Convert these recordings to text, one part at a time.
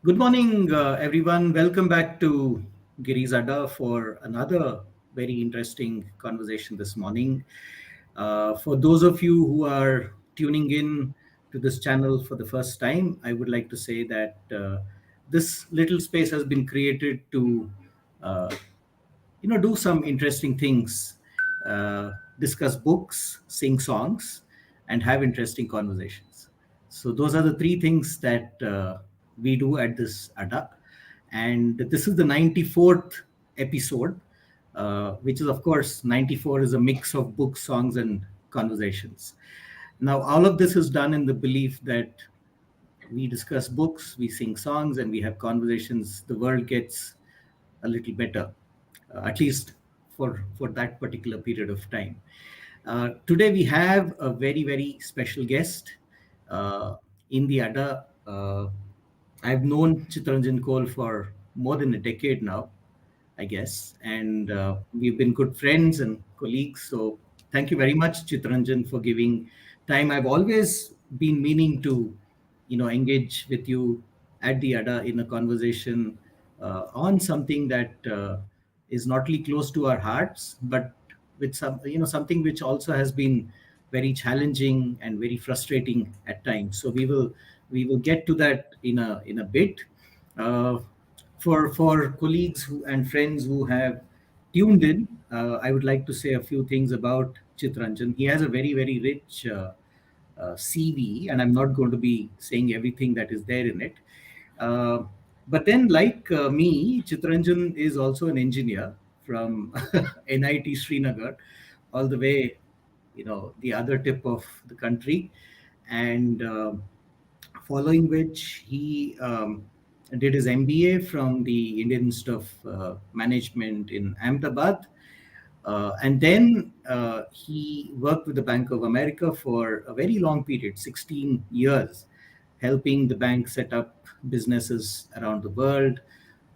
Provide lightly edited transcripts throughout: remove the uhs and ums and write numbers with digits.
Good morning, everyone. Welcome back to Giri's Adda for another very interesting conversation this morning. For those of you who are tuning in to this channel for the first time, I would like to say that this little space has been created to uh, do some interesting things, discuss books, sing songs, and have interesting conversations. So those are the three things that we do at this Adda. And this is the 94th episode, which is, of course, 94 is a mix of books, songs, and conversations. Now, all of this is done in the belief that we discuss books, we sing songs, and we have conversations. The world gets a little better, at least for that particular period of time. Today we have a very very special guest in the Adda. I've known Chittaranjan Kaul for more than a decade now, I guess, and we've been good friends and colleagues. So thank you very much, Chittaranjan, for giving time. I've always been meaning to, engage with you at the Adda in a conversation on something that is not only close to our hearts, but with something which also has been very challenging and very frustrating at times. So we will get to that in a bit. Uh, for colleagues and friends who have tuned in, I would like to say a few things about Chitranjan. He has a very very rich CV, and I'm not going to be saying everything that is there in it. Uh, but then, like me, Chitranjan is also an engineer from NIT Srinagar, all the way, the other tip of the country, and following which he did his MBA from the Indian Institute of Management in Ahmedabad. And then he worked with the Bank of America for a very long period, 16 years, helping the bank set up businesses around the world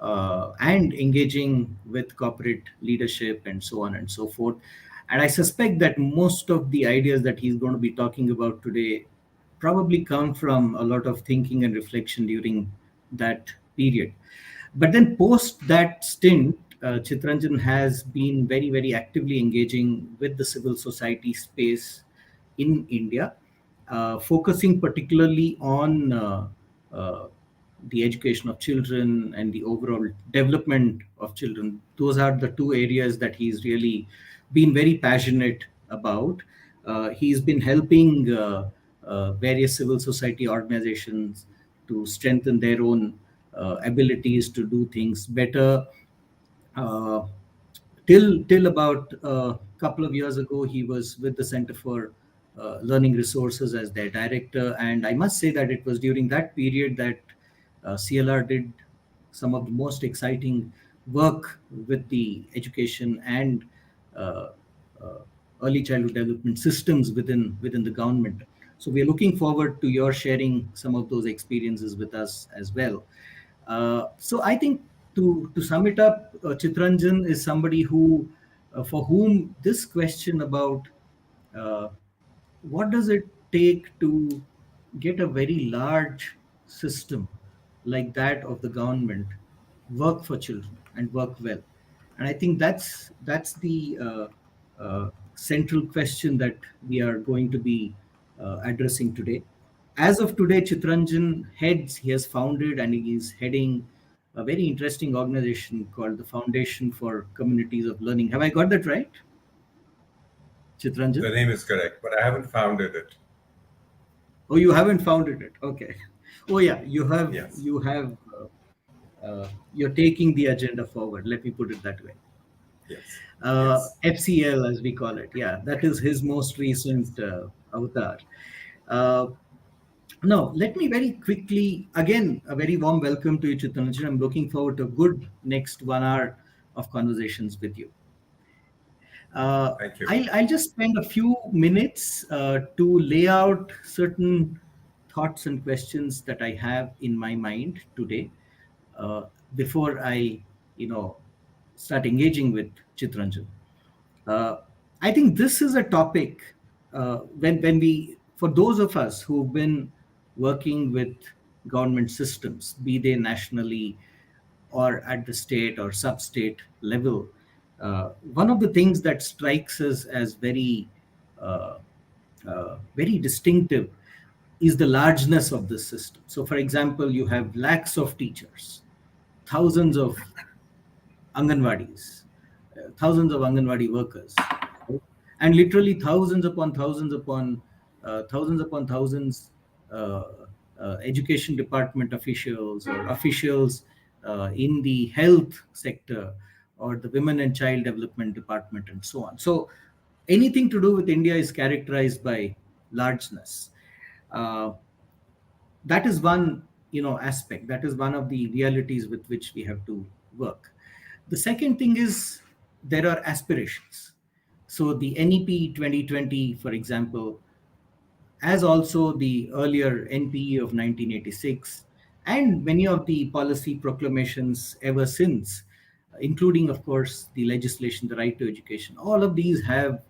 and engaging with corporate leadership and so on and so forth. And I suspect that most of the ideas that he's going to be talking about today probably come from a lot of thinking and reflection during that period. But then, post that stint, Chitranjan has been very, very actively engaging with the civil society space in India, focusing particularly on uh, the education of children and the overall development of children. Those are the two areas that he's really been very passionate about. He's been helping various civil society organizations to strengthen their own abilities to do things better. Uh, till about a couple of years ago, he was with the Center for Learning Resources as their director, and I must say that it was during that period that CLR did some of the most exciting work with the education and uh, uh, early childhood development systems within the government. So we are looking forward to your sharing some of those experiences with us as well. So I think to sum it up, Chitranjan is somebody who, for whom this question about uh, what does it take to get a very large system like that of the government work for children and work well, and I think that's the central question that we are going to be addressing today. As of today, Chitranjan he has founded and he is heading a very interesting organization called the Foundation for Communities of Learning. Have I got that right, Chitranjan? The name is correct, but I haven't founded it. Oh, you haven't founded it. Okay. Oh, yeah, you have. Yes. You have. You're taking the agenda forward. Let me put it that way. Yes. Yes. FCL, as we call it. Yeah, that is his most recent avatar. Uh, Now, let me very quickly, again, a very warm welcome to you, Chittaranjan. I'm looking forward to a good next 1 hour of conversations with you. Uh, Thank you. I'll just spend a few minutes to lay out certain thoughts and questions that I have in my mind today uh, before I, you know, start engaging with Chitranjan. Uh, I think this is a topic when we, for those of us who've been working with government systems, be they nationally or at the state or sub-state level, one of the things that strikes us as uh, very distinctive is the largeness of this system. So, for example, you have lakhs of teachers, thousands of Anganwadis, thousands of Anganwadi workers, right? And literally thousands upon thousands uh, education department officials or officials in the health sector or the women and child development department and so on. So anything to do with India is characterized by largeness. Uh, that is one, aspect. That is one of the realities with which we have to work. The second thing is there are aspirations. So the NEP 2020, for example, as also the earlier NPE of 1986, and many of the policy proclamations ever since, including, of course, the legislation, the right to education. All of these have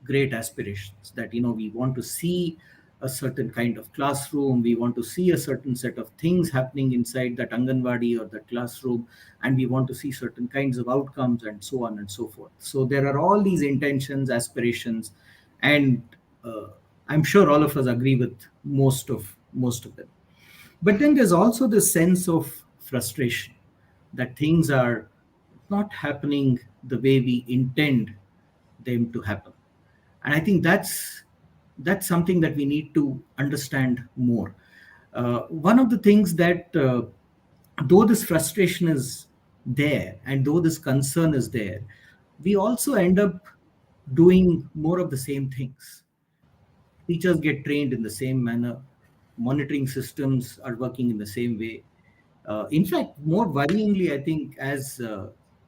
great aspirations that, we want to see a certain kind of classroom, we want to see a certain set of things happening inside that Anganwadi or that classroom, and we want to see certain kinds of outcomes and so on and so forth. So there are all these intentions, aspirations, and uh, I'm sure all of us agree with most of them. But then there's also this sense of frustration that things are not happening the way we intend them to happen. And I think that's something that we need to understand more. One of the things that, though this frustration is there and though this concern is there, we also end up doing more of the same things. Teachers get trained in the same manner, monitoring systems are working in the same way. In fact, more worryingly, I think,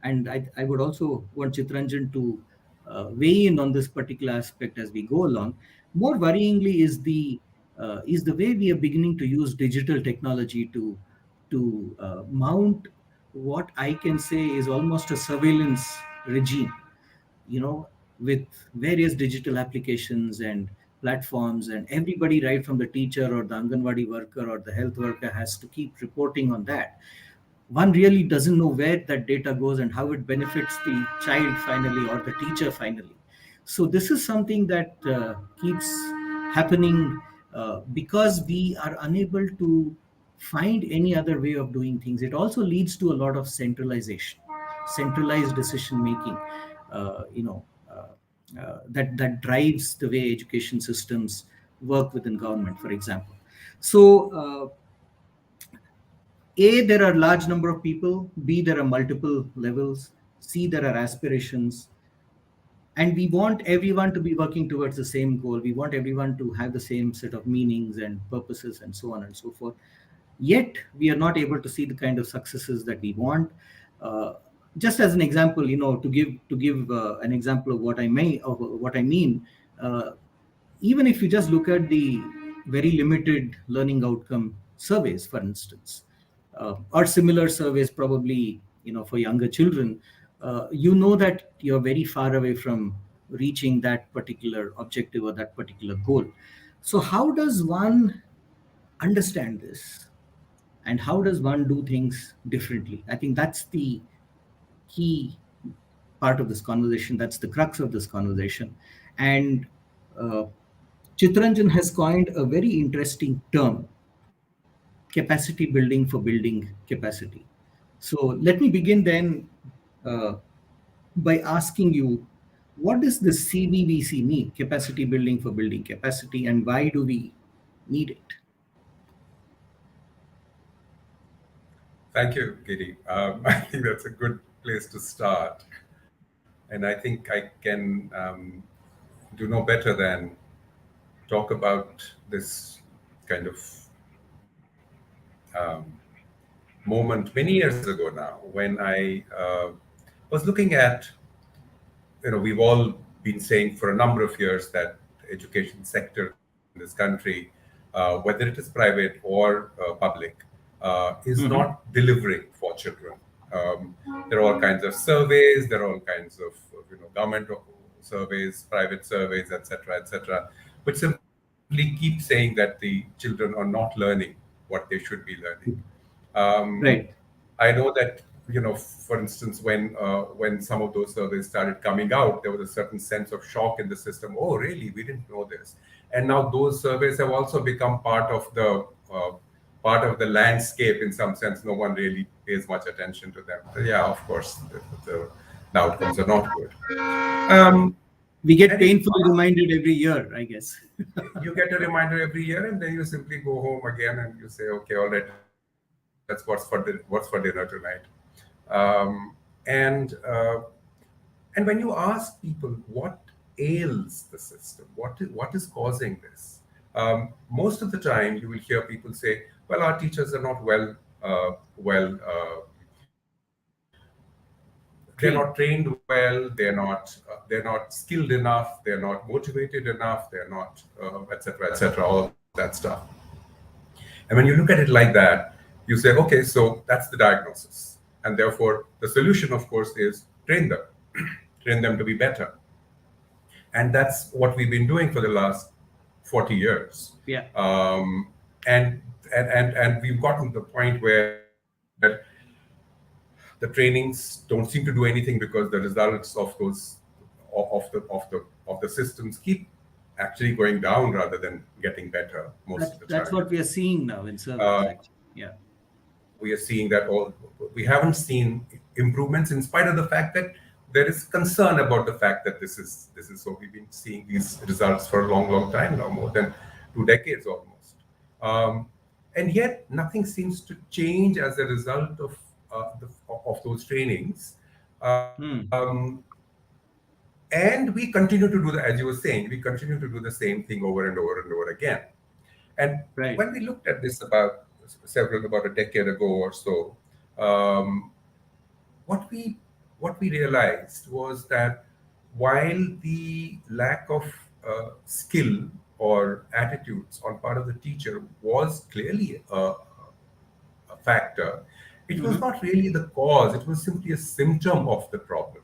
and I would also want Chittaranjan to weigh in on this particular aspect as we go along. More worryingly is the way we are beginning to use digital technology to mount what I can say is almost a surveillance regime, you know, with various digital applications and platforms, and everybody, right from the teacher or the Anganwadi worker or the health worker, has to keep reporting on that. One really doesn't know where that data goes and how it benefits the child finally or the teacher finally. So this is something that keeps happening because we are unable to find any other way of doing things. It also leads to a lot of centralization, centralized decision making, that drives the way education systems work within government, for example. So A, there are large number of people. B, there are multiple levels. C, there are aspirations. And we want everyone to be working towards the same goal. We want everyone to have the same set of meanings and purposes and so on and so forth. Yet we are not able to see the kind of successes that we want. Just as an example, to give an example of what I mean, uh, even if you just look at the very limited learning outcome surveys, for instance, or similar surveys, probably, for younger children, you know that you're very far away from reaching that particular objective or that particular goal. So how does one understand this, and how does one do things differently? I think that's the key part of this conversation. That's the crux of this conversation. And uh, Chittaranjan has coined a very interesting term: capacity building for building capacity. So let me begin then uh, by asking you, what does the CBBC mean, capacity building for building capacity, and why do we need it? Thank you, Giri. I think that's a good place to start. And I think I can do no better than talk about this kind of um, moment many years ago now when I was looking at, we've all been saying for a number of years that the education sector in this country, whether it is private or public, is Mhm. not delivering for children. There are all kinds of surveys, there are all kinds of government surveys, private surveys, etc., etc., which simply keep saying that the children are not learning what they should be learning. Um, Right. I know that, for instance, when some of those surveys started coming out, there was a certain sense of shock in the system. Oh, really? We didn't know this. And now those surveys have also become part of the landscape in some sense. No one really pays much attention to them. But yeah, of course, the outcomes are not good. Um, We get and if you painfully ask, reminded every year, I guess. you get a reminder every year, and then you simply go home again and you say, okay, all right, that's what's for dinner tonight. Um, and uh, and when you ask people what ails the system, what is causing this, most of the time you will hear people say, well, our teachers are not they're not trained Train. well, they're not skilled enough, they're not motivated enough, they're not etc etc, all of that stuff. And when you look at it like that, you say, okay, so that's the diagnosis. And therefore, the solution, of course, is train them, train them to be better. And that's what we've been doing for the last 40 years. Yeah. Um, and, and we've gotten to the point where the trainings don't seem to do anything because the results of those of the systems keep actually going down rather than getting better most of the That's time. what we are seeing now in surveys, Uh, actually. Yeah. we are seeing that all we haven't seen improvements in spite of the fact that there is concern about the fact that this is so. We've been seeing these results for a long time now, more than 2 decades almost. um, and yet nothing seems to change as a result of those trainings. Hmm. um, and we continue to do the, as you were saying, we continue to do the same thing over and over and over again. And Right. when we looked at this about a decade ago or so, um, what we what we realized was that while the lack of skill or attitudes on part of the teacher was clearly a factor, it was Hmm. not really the cause. It was simply a symptom of the problem,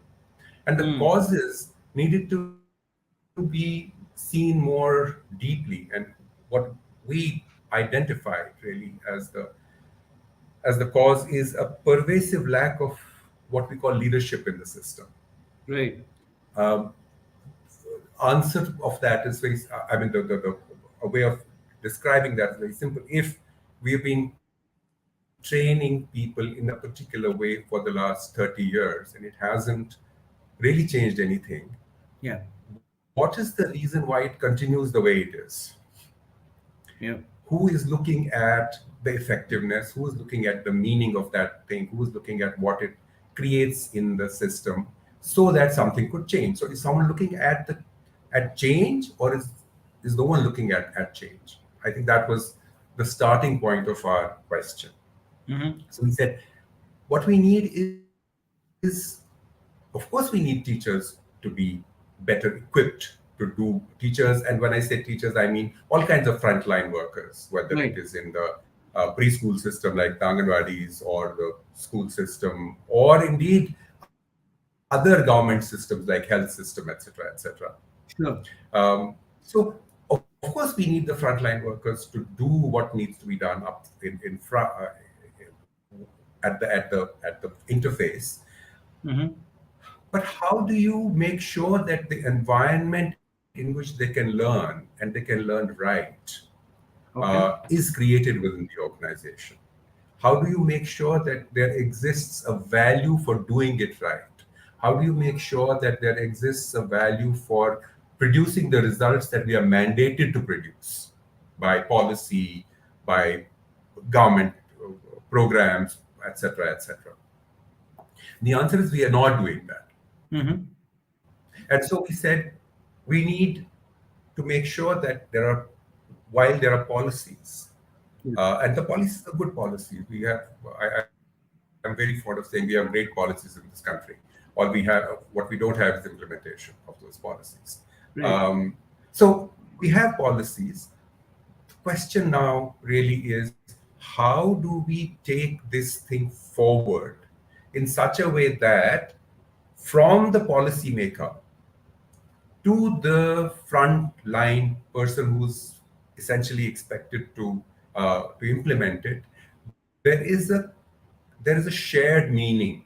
and the Hmm. causes needed to be seen more deeply. And what we identified really as the cause is a pervasive lack of what we call leadership in the system. Right. Um, Answer of that is very, I mean, the a way of describing that is very simple. If we've been training people in a particular way for the last 30 years and it hasn't really changed anything, Yeah. what is the reason why it continues the way it is? Yeah. Who is looking at the effectiveness? Who is looking at the meaning of that thing? Who is looking at what it creates in the system so that something could change? So is someone looking at change, or is no one looking at change? I think that was the starting point of our question. Hmm. So we said, what we need of course, we need teachers to be better equipped to do teachers. And when I say teachers, I mean all kinds of frontline workers, whether it is Right. in the preschool system like the Anganwadis or the school system, or indeed other government systems like health system, etc., etc. Sure. So, of course, we need the frontline workers to do what needs to be done up in front at the interface. Hmm. But how do you make sure that the environment in which they can learn and they can learn right Okay. is created within the organization? How do you make sure that there exists a value for doing it right? How do you make sure that there exists a value for producing the results that we are mandated to produce by policy, by government programs, etc., etc.? The answer is we are not doing that. Hmm. And so we said we need to make sure that while there are policies, Yeah. and the policies are good policies. I'm very fond of saying we have great policies in this country. All we have, what we don't have is implementation of those policies. Right. So we have policies. The question now really is, how do we take this thing forward in such a way that from the policymaker to the front line person who's essentially expected to to implement it, there is a shared meaning.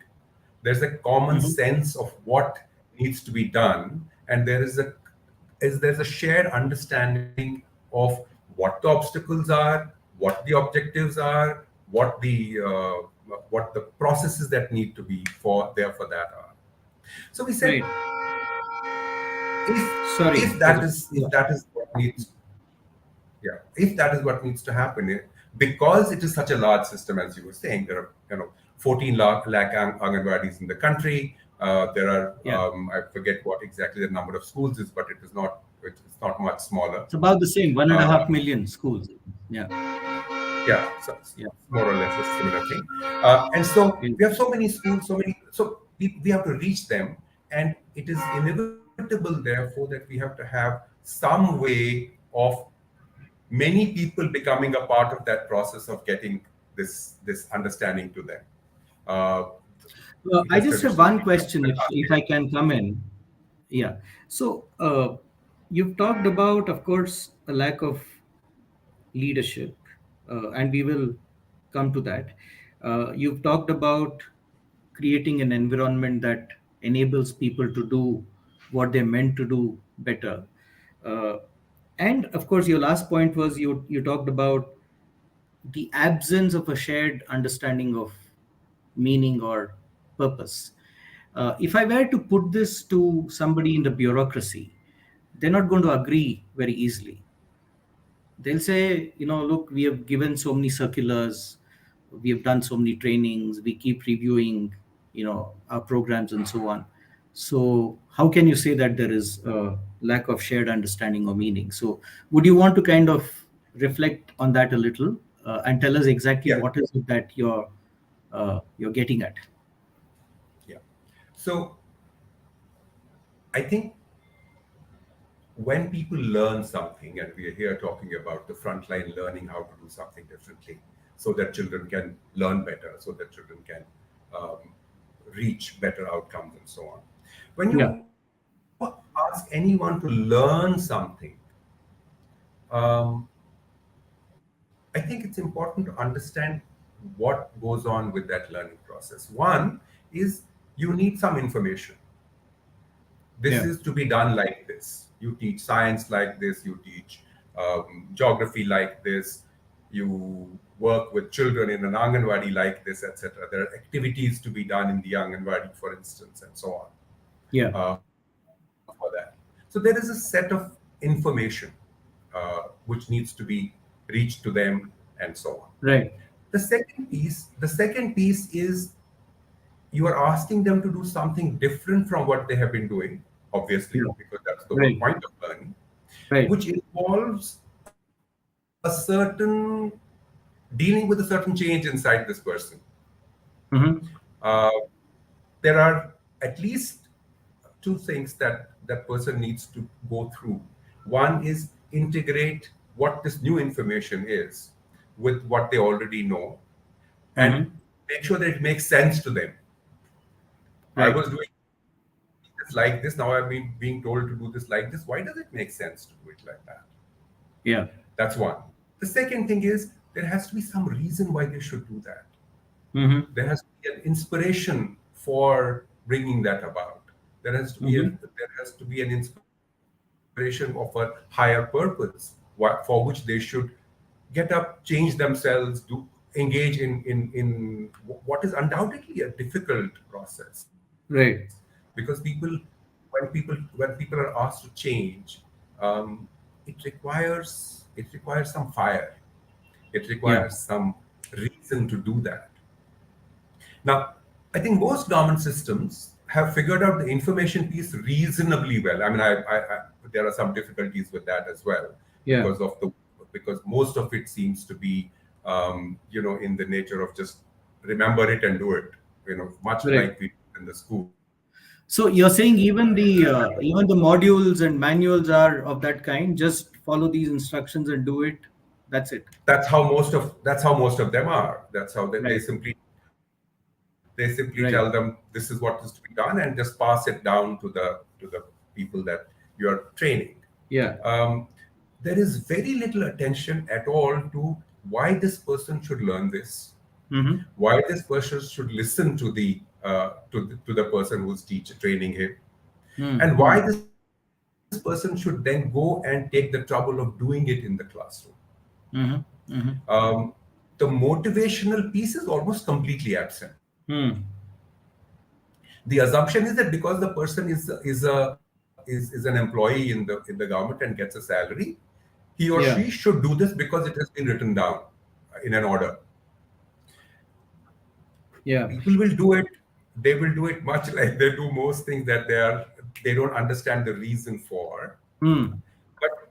There's a common Mhm. sense of what needs to be done, and there's a shared understanding of what the obstacles are, what the objectives are, what the processes that need to be for there for that are. So we said, Right. if Sorry. Yeah. if that is what needs, yeah, if that is what needs to happen, because it is such a large system, as you were saying, there are 14 lakh Anganwadis in the country. There are Yeah. I forget what exactly the number of schools is, but it's not much smaller. It's about the same, one and a Uh, half million schools. Yeah. yeah, so it's Yeah. more or less a similar thing. And so Yeah. we have so many schools, so we have to reach them, and it is inevitable, therefore, that we have to have some way of many people becoming a part of that process of getting this understanding to them. Uh, it I has just have traditionally one been done question, in the if past. I can come in. Yeah. So you've talked about, of course, a lack of leadership, and we will come to that. You've talked about creating an environment that enables people to do what they're meant to do better. Uh, and of course, your last point was you talked about the absence of a shared understanding of meaning or purpose. If I were to put this to somebody in the bureaucracy, they're not going to agree very easily. They'll say, look, we have given so many circulars, we have done so many trainings, we keep reviewing, our programs and so on. So how can you say that there is a lack of shared understanding or meaning? So would you want to kind of reflect on that a little, and tell us exactly Yeah, what is it that you're getting at? yeah. So I think when people learn something, and we are here talking about the frontline learning how to do something differently, so that children can learn better, so that children can um, reach better outcomes and so on. When Yeah. you ask anyone to learn something, um, I think it's important to understand what goes on with that learning process. One is you need some information. This Yeah. is to be done like this. You teach science like this, you teach geography like this, you work with children in an Anganwadi like this, etc. There are activities to be done in the Anganwadi, for instance, and so on Yeah. for that. So there is a set of information which needs to be reached to them and so on. Right. The second piece is you are asking them to do something different from what they have been doing, obviously, Yeah. because that's the whole Right. point of learning, Right. which involves dealing with a certain change inside this person. Mm-hmm. Uh, there are at least two things that that person needs to go through. One is integrate what this new information is with what they already know, and Mm-hmm. make sure that it makes sense to them. I Right. was doing this like this, now I've been being told to do this like this. Why does it make sense to do it like that? Yeah. That's one. The second thing is there has to be some reason why they should do that. Mm-hmm. There has to be an inspiration for bringing that about. Mm-hmm. There has to be an inspiration of a higher purpose for which they should get up, change themselves, do engage in what is undoubtedly a difficult process, because Right. when people are asked to change, it requires some fire. It requires Yeah. some reason to do that. Now, I think most government systems have figured out the information piece reasonably well. I mean, there are some difficulties with that as well Yeah. because most of it seems to be, in the nature of just remember it and do it. Much Right. like we do in the schools. So you're saying even the modules and manuals are of that kind. Just follow these instructions and do it. That's it. That's how most of them are. That's how they Right. simply tell them this is what Right. is to be done, and just pass it down to the people that you are training. Yeah. um, there is very little attention at all to why this person should learn this, Mm-hmm. why this person should listen to the person who's training him, and Mm-hmm. why this person should then go and take the trouble of doing it in the classroom. Mm-hmm. Mm-hmm. The motivational piece is almost completely absent. Mm. The assumption is that because the person is an employee in the government and gets a salary, he or she Yeah. should do this because it has been written down in an order. Yeah. People will do it. They will do it much like they do most things that they don't understand the reason for. Mm. But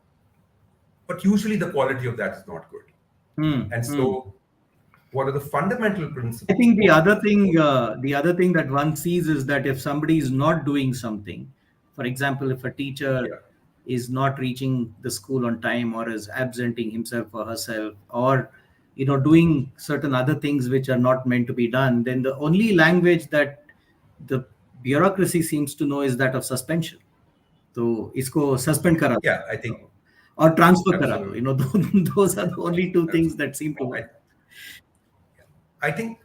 but usually the quality of that is not good. Mm. And Mm. so one of the fundamental I principles think what we the other thing that one sees is that if somebody is not doing something, for example, if a teacher yeah is not reaching the school on time or is absenting himself or herself, or doing certain other things which are not meant to be done, then the only language that the bureaucracy seems to know is that of suspension. तो इसको suspend करा yeah I think दो or transfer करा दो. absolutely Those are the only two things that seem to absolutely work. I think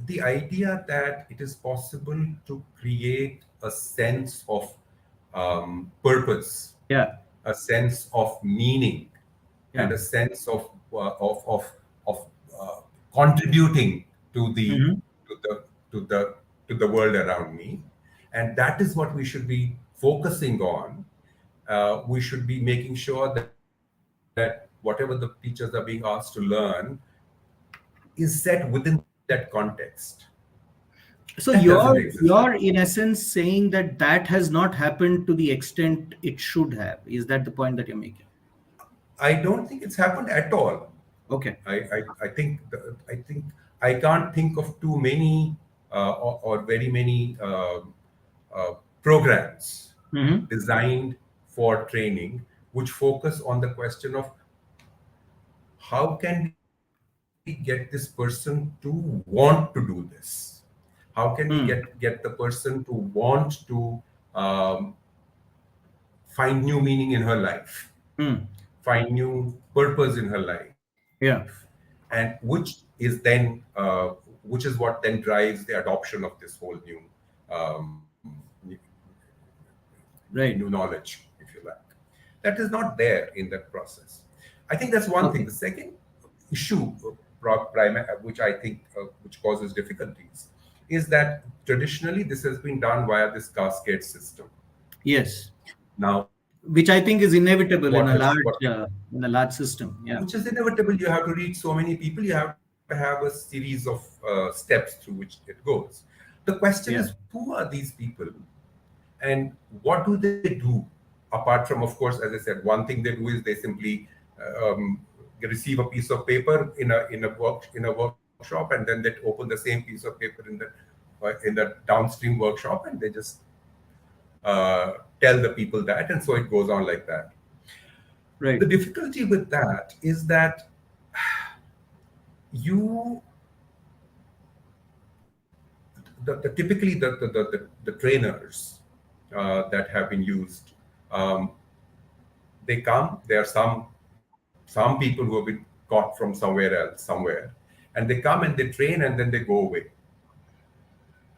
the idea that it is possible to create a sense of purpose, Yeah. a sense of meaning, and Yeah. a sense of contributing to the Mhm. to the to the to the world around me, and that is what we should be focusing on. We should be making sure that whatever the teachers are being asked to learn is set within that context. That So doesn't exist right now. you're in essence saying that that has not happened to the extent it should have. Is that the point that you're making? I don't think it's happened at all. Okay. I think I can't think of too many or very many programs Hmm. designed for training which focus on the question of how can we get this person to want to do this? How can we get the Mm. person to want to um, find new meaning in her life, Mm. find new purpose in her life, Yeah. and which is what then drives the adoption of this whole um, new Right. knowledge, if you like. That is not there in that process. I think that's one thing. Okay. The second issue, which I think which causes difficulties, is that traditionally this has been done via this cascade system. Yes. Now, Which I think is inevitable what in a large system. Yeah. which is inevitable. You have to reach so many people. You have to have a series of steps through which it goes. The question is, Yeah. who are these people, and what do they do? Apart from, of course, as I said, one thing they do is they simply they receive a piece of paper in a workshop, and then they open the same piece of paper in the downstream workshop, and they just tell the people that, and so it goes on like that. The Right. difficulty with that is that you typically the trainers that have been used, um, they come. There are some people who have been caught from somewhere else, somewhere, and they come and they train and then they go away,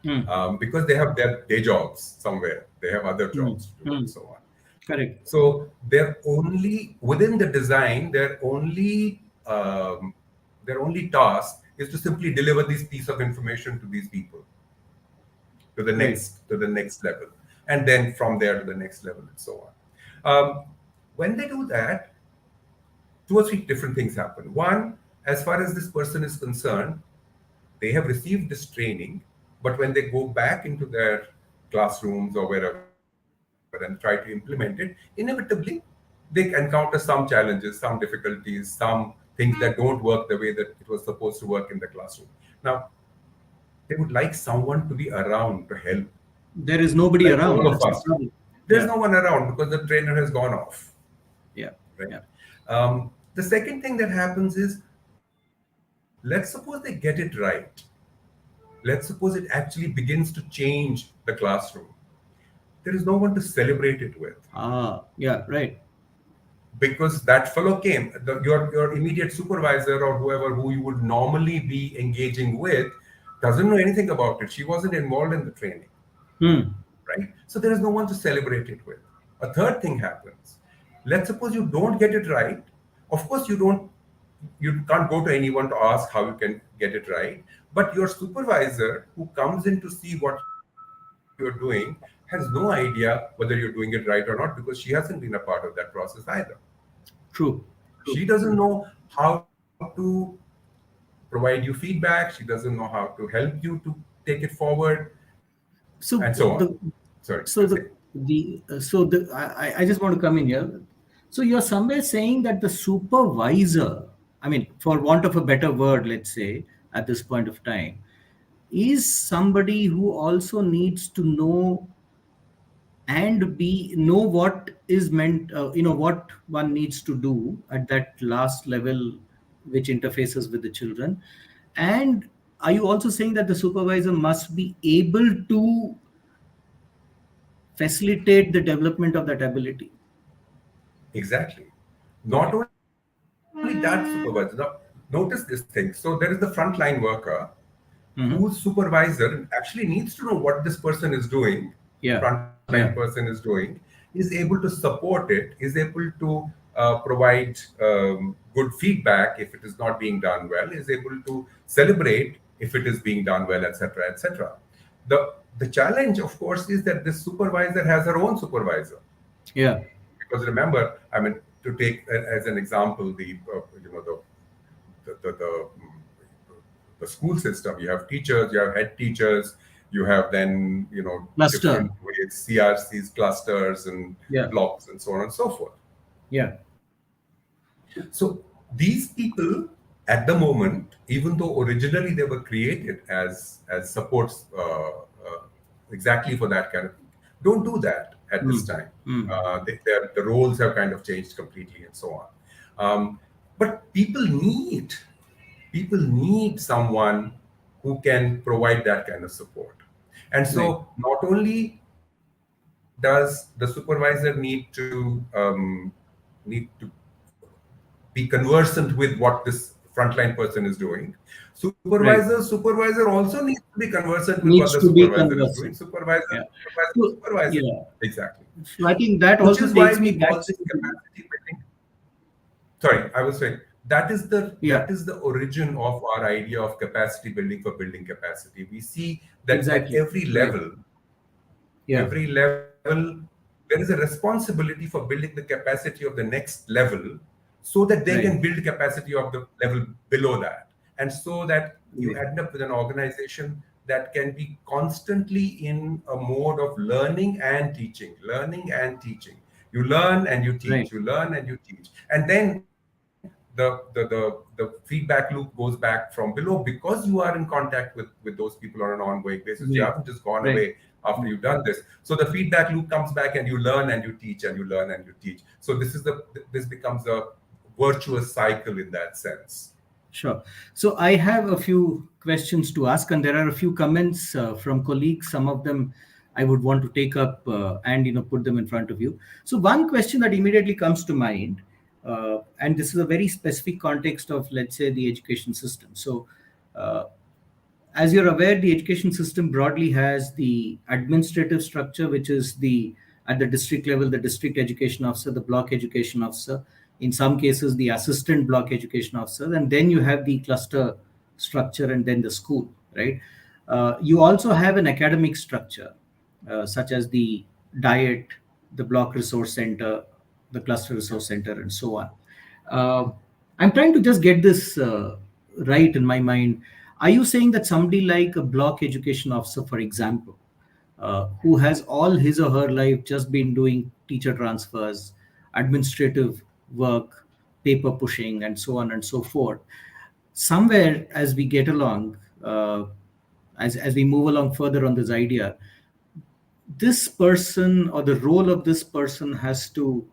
Mm. because they have their day jobs somewhere. They have other Mm. jobs to do and Mm. so on. Correct. So they're only within the design. Their only task is to simply deliver this piece of information to these people, Right. to the next level, and then from there to the next level and so on. When they do that, two or three different things happen. One, as far as this person is concerned, they have received this training, but when they go back into their classrooms or wherever and try to implement it, inevitably they encounter some challenges, some difficulties, some things that don't work the way that it was supposed to work in the classroom. Now, they would like someone to be around to help, There is nobody like all around. of That's the us. problem. There's Yeah. no one around because the trainer has gone off, Yeah. right? Yeah. The second thing that happens is, let's suppose they get it right. Let's suppose it actually begins to change the classroom. There is no one to celebrate it with. Ah. Yeah. Right. because that fellow came, your immediate supervisor or whoever who you would normally be engaging with doesn't know anything about it. She wasn't involved in the training, Hmm. right? So there is no one to celebrate it with. A third thing happens. Let's suppose you don't get it right. Of course, you can't go to anyone to ask how you can get it right. But your supervisor who comes in to see what you're doing has no idea whether you're doing it right or not because she hasn't been a part of that process either. True. She doesn't know how to provide you feedback. She doesn't know how to help you to take it forward, and so So on. the Sorry, you're saying. so the I just want to come in here. So you're somewhere saying that the supervisor, I mean, for want of a better word, let's say at this point of time, is somebody who also needs to know and be know what is meant, what one needs to do at that last level, which interfaces with the children. And are you also saying that the supervisor must be able to facilitate the development of that ability? Exactly. Not Okay. only that supervisor. Now, notice this thing. So there is the frontline worker whose Hmm. supervisor actually needs to know what this person is doing, Yeah. frontline person is Yeah. doing, is able to support it, is able to provide good feedback if it is not being done well, is able to celebrate if it is being done well, etc., etc. The challenge, of course, is that this supervisor has her own supervisor. Yeah. Because remember, I mean, to take as an example, the school system. You have teachers, you have head teachers, you have then Cluster. different ways, CRCs, clusters, and Yeah. blocks, and so on and so forth. Yeah. So these people, at the moment, even though originally they were created as supports exactly for that kind of thing, don't do that at this Mm. time. Mm. The roles have kind of changed completely, and so on. But people need someone who can provide that kind of support. And Right. so, not only does the supervisor need to be conversant with what this frontline person is doing. Right. Supervisor also needs to be conversant with what the Needs to be supervisor is doing. conversant. Yeah. So, Supervisor. yeah. Exactly. So I think that Which also is why takes we me back call this to the, capacity building. Sorry, I was saying that is the yeah, origin of our idea of capacity building for building capacity. We see that at exactly. Right. Yeah. every level, there is a responsibility for building the capacity of the next level so that they can Right. build capacity of the level below that. And so that you Right. end up with an organization that can be constantly in a mode of learning and teaching, learning and teaching. You learn and you Right. teach, you learn and you teach. And then the feedback loop goes back from below because you are in contact with those people on an ongoing basis. You haven't Right. just gone Right. away after Mm. you've done this. So the feedback loop comes back and you learn and you teach and you learn and you teach. So this becomes a virtuous cycle in that sense. Sure. So I have a few questions to ask, and there are a few comments from colleagues. Some of them I would want to take up and put them in front of you. So one question that immediately comes to mind, and this is a very specific context of, let's say, the education system. So uh, as you're aware, the education system broadly has the administrative structure, which is the at the district level, the district education officer, the block education officer, in some cases, the assistant block education officer, and then you have the cluster structure and then the school, right? You also have an academic structure, such as the diet, the block resource center, the cluster resource center, and so on. Uh, I'm trying to just get this right in my mind. Are you saying that somebody like a block education officer, for example, who has all his or her life just been doing teacher transfers, administrative work, paper pushing, and so on and so forth, somewhere as we get along, as we move along further on this idea, this person or the role of this person has to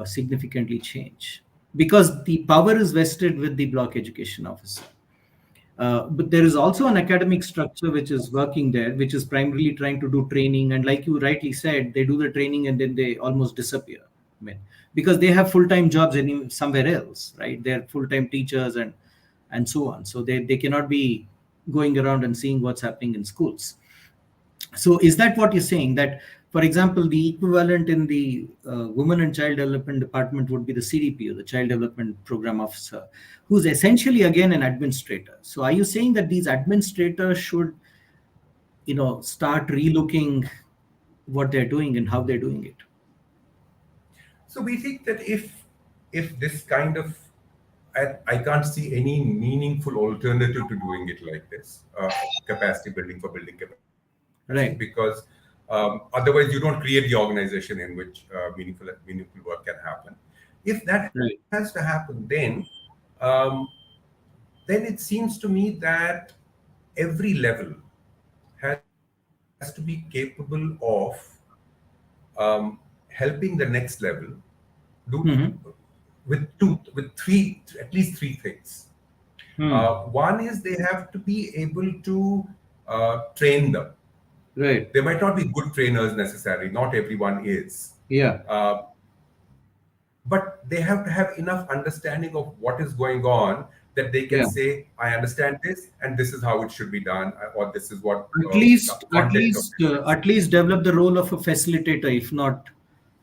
significantly change because the power is vested with the block education officer. But there is also an academic structure which is working there, which is primarily trying to do training. And like you rightly said, they do the training and then they almost disappear. I mean, because they have full-time jobs somewhere else, right? They're full-time teachers and so on. So they cannot be going around and seeing what's happening in schools. So is that what you're saying? That, for example, the equivalent in the Women and Child Development Department would be the CDPO, the Child Development Program Officer, who's essentially again an administrator. So are you saying that these administrators should, start relooking what they're doing and how they're doing it? So we think that if this kind of, I can't see any meaningful alternative to doing it like this, capacity building for building capacity, because Right. otherwise you don't create the organization in which meaningful work can happen. If that has to Right. happen, um, then it seems to me that every level has to be capable of helping the next level do Hmm. with at least three things. Hmm. One is they have to be able to train them. Right. They might not be good trainers necessarily, not everyone is. Yeah. Uh, but they have to have enough understanding of what is going on that they can Yeah. say, I understand this, and this is how it should be done, or this is what At the least, at content of least, this is. at least develop the role of a facilitator, if At not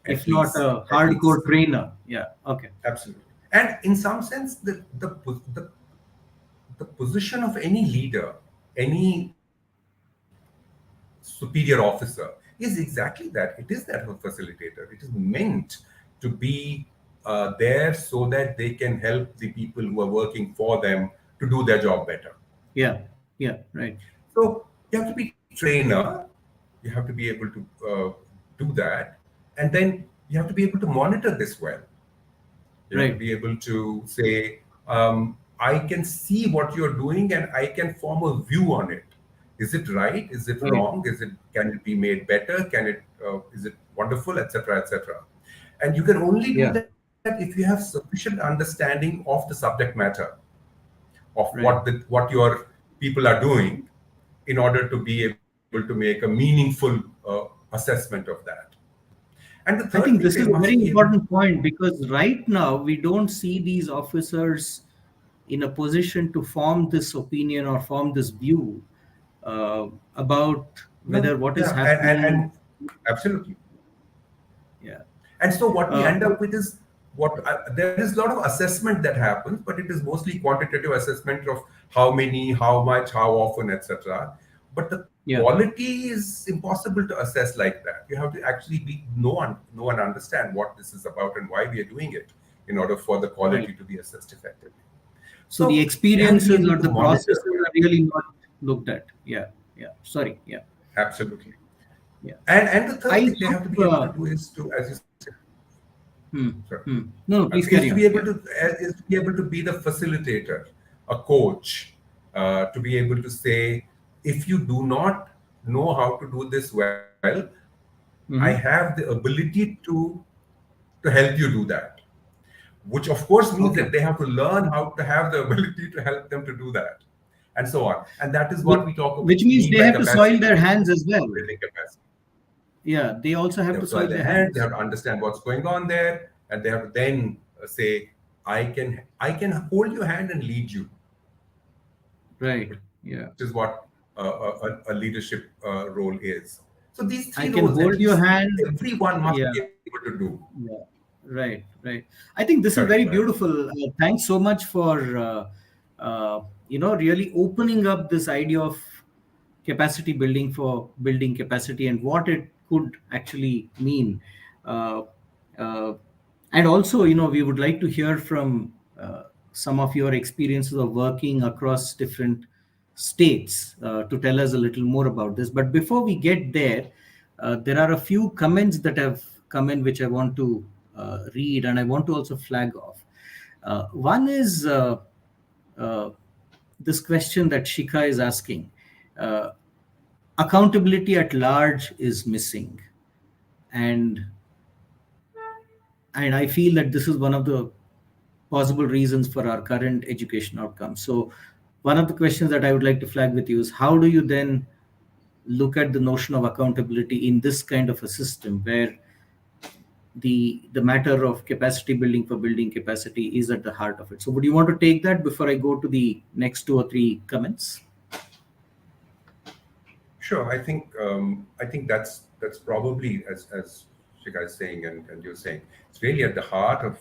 least, a at hardcore least. trainer. Yeah. Okay. Absolutely. And in some sense, the position of any leader, any superior officer, is exactly that. It is that of a facilitator. It is meant to be there so that they can help the people who are working for them to do their job better. Yeah. Yeah. Right. So you have to be trainer, you have to be able to do that, and then you have to be able to monitor this well. You have to Right. be able to say, I can see what you're doing and I can form a view on it. Is it right? Is it Right. wrong? Can it be made better? Is it wonderful, etc., etc. And you can only do Yeah. that if you have sufficient understanding of the subject matter, of Right. what your people are doing, in order to be able to make a meaningful assessment of that. And the third I thing, think they this is a must very be able important point because right now we don't see these officers in a position to form this opinion or form this view uh, about no, whether what is yeah, happening. and absolutely. Yeah. And so what we Uh, end up with is there is a lot of assessment that happens, but it is mostly quantitative assessment of how many, how much, how often, etc. But the yeah. quality is impossible to assess like that. You have to actually know and understand what this is about and why we are doing it in order for the Right. quality to be assessed effectively. So the So you have to be experiences able or to the monitor processes are really not looked at. Yeah. Yeah. Sorry. Yeah. absolutely. Yeah. And the third I thing they have to be able to hope. do is to, as you said, Hmm, sorry, no, no, please is carry to on. be able Yeah. to be the facilitator, a coach, to be able to say, if you do not know how to do this well, I Hmm. have the ability to help you do that. Which of course means that Okay. they have to learn how to have the ability to help them to do that, and so on. And that is Which, what we which means mean they by have to capacity soil their building, hands as well. building capacity. Yeah, they also They have have to to soil soil their their hands. They hands. have to understand what's going on there, and they have to then say, I can hold your hand and lead you," Right. which is Yeah. what a leadership role is. So these three I can roles, at hold your least hand. everyone must Yeah. be able to do. Yeah. Right. Right. I think this is Sorry, very go ahead. beautiful. Thanks so much for really opening up this idea of capacity building for building capacity and what it could actually mean. Uh, uh, and also, we would like to hear from some of your experiences of working across different states to tell us a little more about this. But before we get there, there are a few comments that have come in which I want to read and I want to also flag off. One is uh, this question that Shika is asking. Uh, Accountability at large is missing, and I feel that this is one of the possible reasons for our current education outcomes. So one of the questions that I would like to flag with you is how do you then look at the notion of accountability in this kind of a system where the matter of capacity building for building capacity is at the heart of it. So would you want to take that before I go to the next two or three comments? Sure. I think that's probably as Shika is saying and you're saying, it's really at the heart of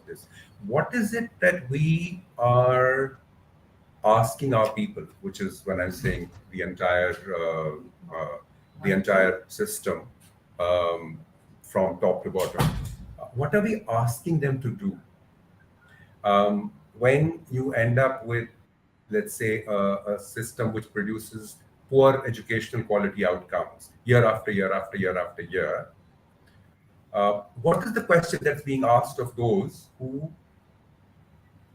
this. What is it that we are asking our people, which is when I'm saying the entire system, um, from top to bottom. What are we asking them to do? When you end up with, let's say, a system which produces poor educational quality outcomes year after year after year after year, what is the question that's being asked of those who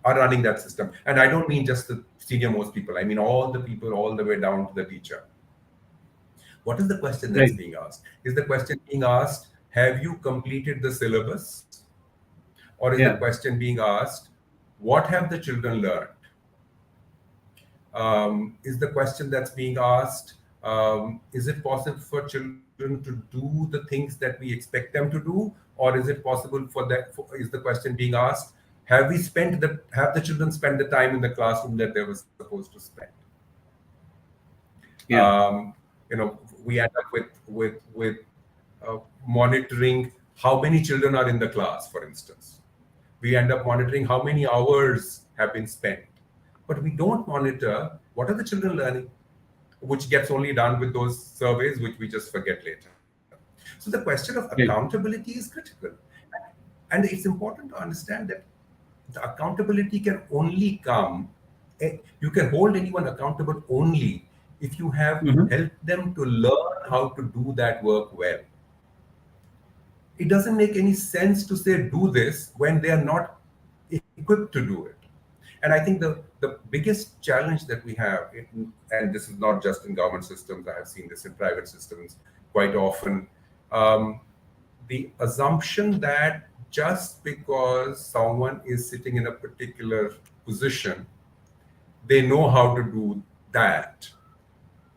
are running that system? And I don't mean just the senior most people, I mean all the people, all the way down to the teacher. What is the question that's Right. being asked? Is the question being asked, have you completed the syllabus? Or is the Yeah. question being asked, what have the children learned? Is the question that's being asked, is it possible for children to do the things that we expect them to do? Or is it possible for that? Is the question being asked, have the children spent the time in the classroom that they were supposed to spend? Yeah. We end up with monitoring how many children are in the class, for instance. We end up monitoring how many hours have been spent, but we don't monitor what are the children learning, which gets only done with those surveys, which we just forget later. So the question of Right. accountability is critical, and it's important to understand that the accountability can only come. You can hold anyone accountable only if you have Mhm. helped them to learn how to do that work well. It doesn't make any sense to say do this when they are not equipped to do it. And I think the biggest challenge that we have, and this is not just in government systems, I have seen this in private systems quite often, um, the assumption that just because someone is sitting in a particular position, they know how to do that.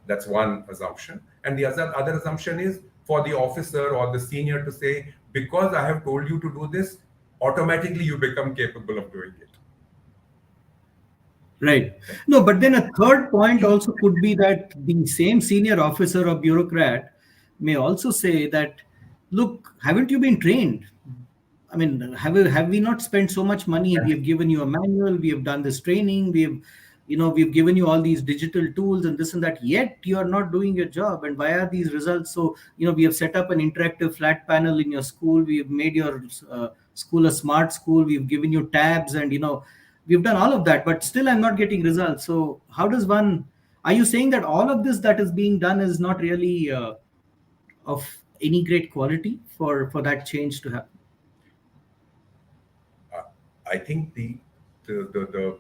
That's one assumption. And the other assumption is for the officer or the senior to say, because I have told you to do this, automatically you become capable of doing it. Right. No, but then a third point also could be that the same senior officer or bureaucrat may also say that, look, haven't you been trained? I mean, have we not spent so much money? We have given you a manual, we have done this training, we've given you all these digital tools and this and that, yet you are not doing your job. And why are these results? So, we have set up an interactive flat panel in your school, we have made your school a smart school, we've given you tabs, and we've done all of that, but still I'm not getting results. So how does one, are you saying that all of this that is being done is not really of any great quality for that change to happen? Uh, I think the, the, the,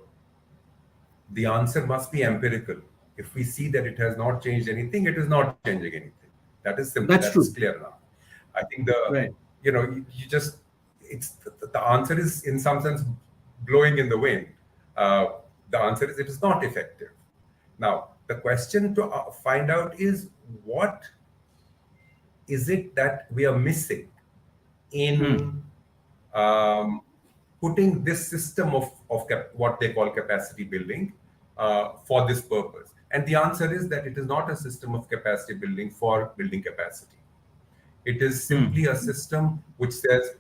the answer must be empirical. If we see that it has not changed anything, it is not changing anything. That is simple. That That's is true. clear enough. I think Right. you just, the answer is in some sense blowing in the wind. Uh, the answer is it is not effective. Now, the question to find out is what is it that we are missing Hmm. in um, putting this system of what they call capacity building for this purpose? And the answer is that it is not a system of capacity building for building capacity. It is Hmm. simply a system which says,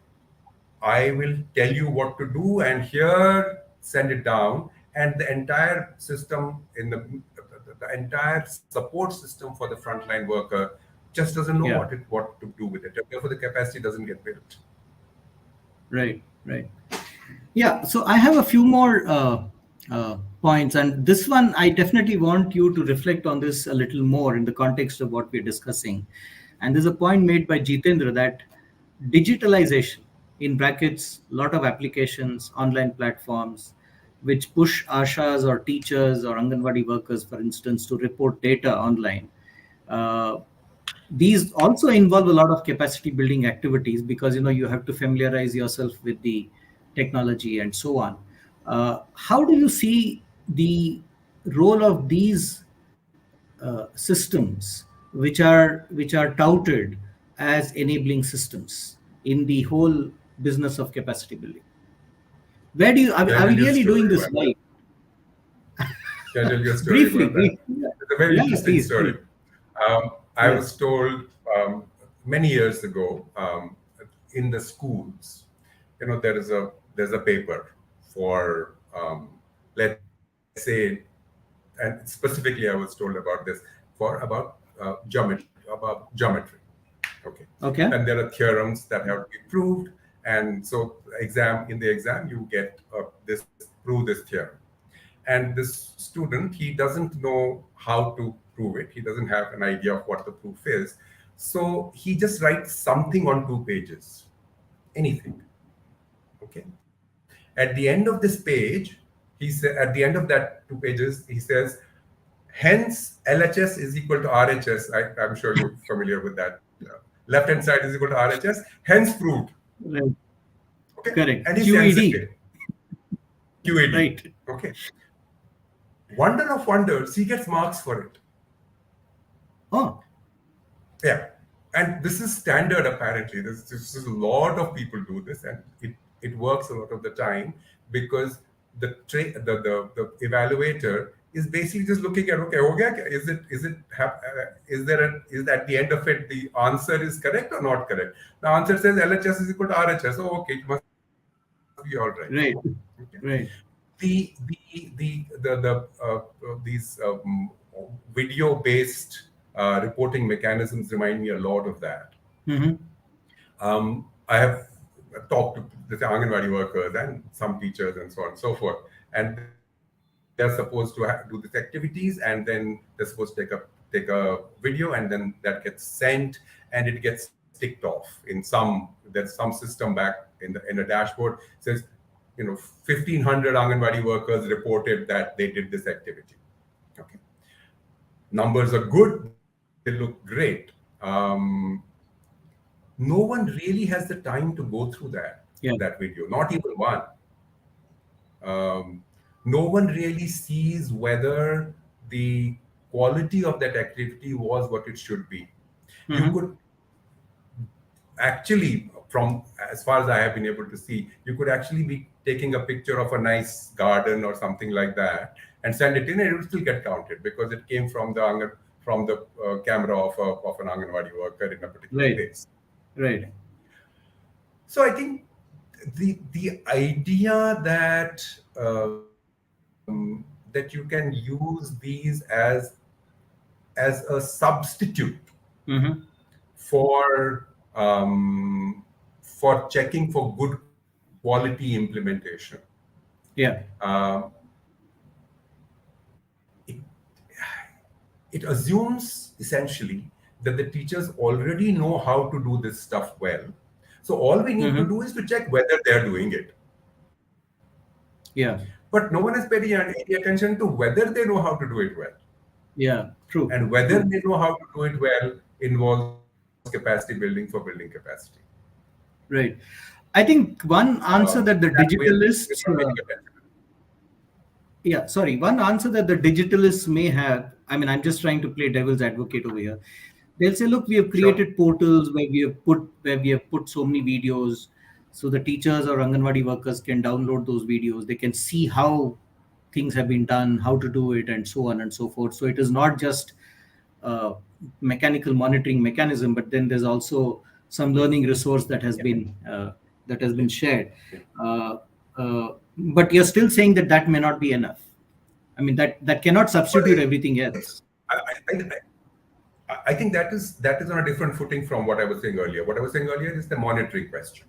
I will tell you what to do, and here send it down. And the entire system the entire support system for the frontline worker just doesn't know Yeah. what to do with it. Therefore, the capacity doesn't get built. Right. Right. Yeah, so I have a few more points, and this one I definitely want you to reflect on this a little more in the context of what we're discussing. And there's a point made by Jitendra that digitalization, in brackets, a lot of applications, online platforms, which push ashas or teachers or Anganwadi workers, for instance, to report data online. Uh, these also involve a lot of capacity building activities because you have to familiarize yourself with the technology and so on. How do you see the role of these systems which are touted as enabling systems? in the whole business of capacity building? Where do you, Can I are we tell you a really doing story this about right? that? Can I tell you a story Briefly, about that? briefly. Yeah, It's a very yeah, interesting please, story. please. I Yes. was told many years ago in the schools, there's a paper for let's say, and specifically I was told about this for about geometry. Okay, and Okay. there are theorems that have to be proved, and so in the exam you get this prove this theorem, and this student, he doesn't know how to prove it, he doesn't have an idea of what the proof is, so he just writes something on 2 pages, anything. Okay, at the end of this page, at the end of that 2 pages, he says, hence LHS is equal to RHS. I'm sure you're familiar with that. Left hand side is equal to RHS, hence proved. Right. Okay, Correct. and he sends QED. it. QAD. Right. Okay, wonder of wonders, he gets marks for it. Oh, Yeah, and this is standard apparently. This is a lot of people do this, and it works a lot of the time because the evaluator is basically just looking at, okay, is there is at the end of it the answer is correct or not correct? The answer says LHS is equal to RHS. Oh, okay, it must be all right. Okay. right. Right. These video based reporting mechanisms remind me a lot of that. Mm-hmm. I have talked to the Anganwadi workers and some teachers and so on and so forth, and they're supposed to do these activities, and then they're supposed to take a video, and then that gets sent, and it gets ticked off in there's some system back in a dashboard, says 1,500 Anganwadi workers reported that they did this activity. Okay, numbers are good, they look great. No one really has the time to go through Yeah. that video, not even one. No one really sees whether the quality of that activity was what it should be. You Mm-hmm. could actually, from as far as I have been able to see, you could actually be taking a picture of a nice garden or something like that and send it in, and it would still get counted because it came from the camera of an Anganwadi worker in a particular Right. place. Right. So I think the idea that that you can use these as a substitute Mm-hmm. for checking for good quality implementation. Yeah. Um, it, it assumes essentially that the teachers already know how to do this stuff well. So all we need to Mm-hmm. do is to check whether they're doing it. Yeah. But no one has paid any attention to whether they know how to do it well. Yeah. True. And whether True. they know how to do it well involves capacity building for building capacity. Right. I think one answer that the That we're digitalists, not paying attention. yeah, sorry, one answer that the digitalists may have, I mean, I'm just trying to play devil's advocate over here. They'll say, look, we have Sure. created portals where we have put so many videos, so the teachers or Anganwadi workers can download those videos. They can see how things have been done, how to do it, and so on and so forth. So it is not just uh, mechanical monitoring mechanism, but then there's also some learning resource that has been shared. Uh, but you're still saying that that may not be enough. I mean, that cannot But substitute everything else. I think that is on a different footing from what I was saying earlier. What I was saying earlier is the monitoring question.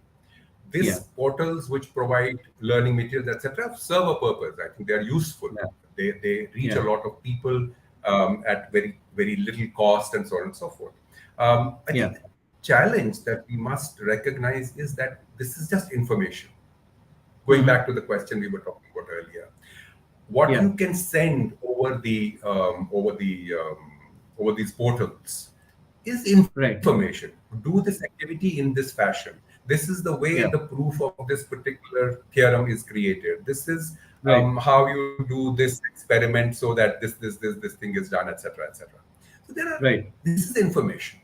These Yeah. portals which provide learning materials, etc., serve a purpose. I think they are useful. Yeah. They reach a Yeah. lot of people at very very little cost and so on and so forth. I Yeah. think the challenge that we must recognize is that this is just information. Going Hmm. back to the question we were talking about earlier, what Yeah. you can send over these portals is Right. information. Do this activity in this fashion. This is the way the Yeah. proof of this particular theorem is created. This is Right. how you do this experiment so that this thing is done, etc., etc. So there are Right. this is information,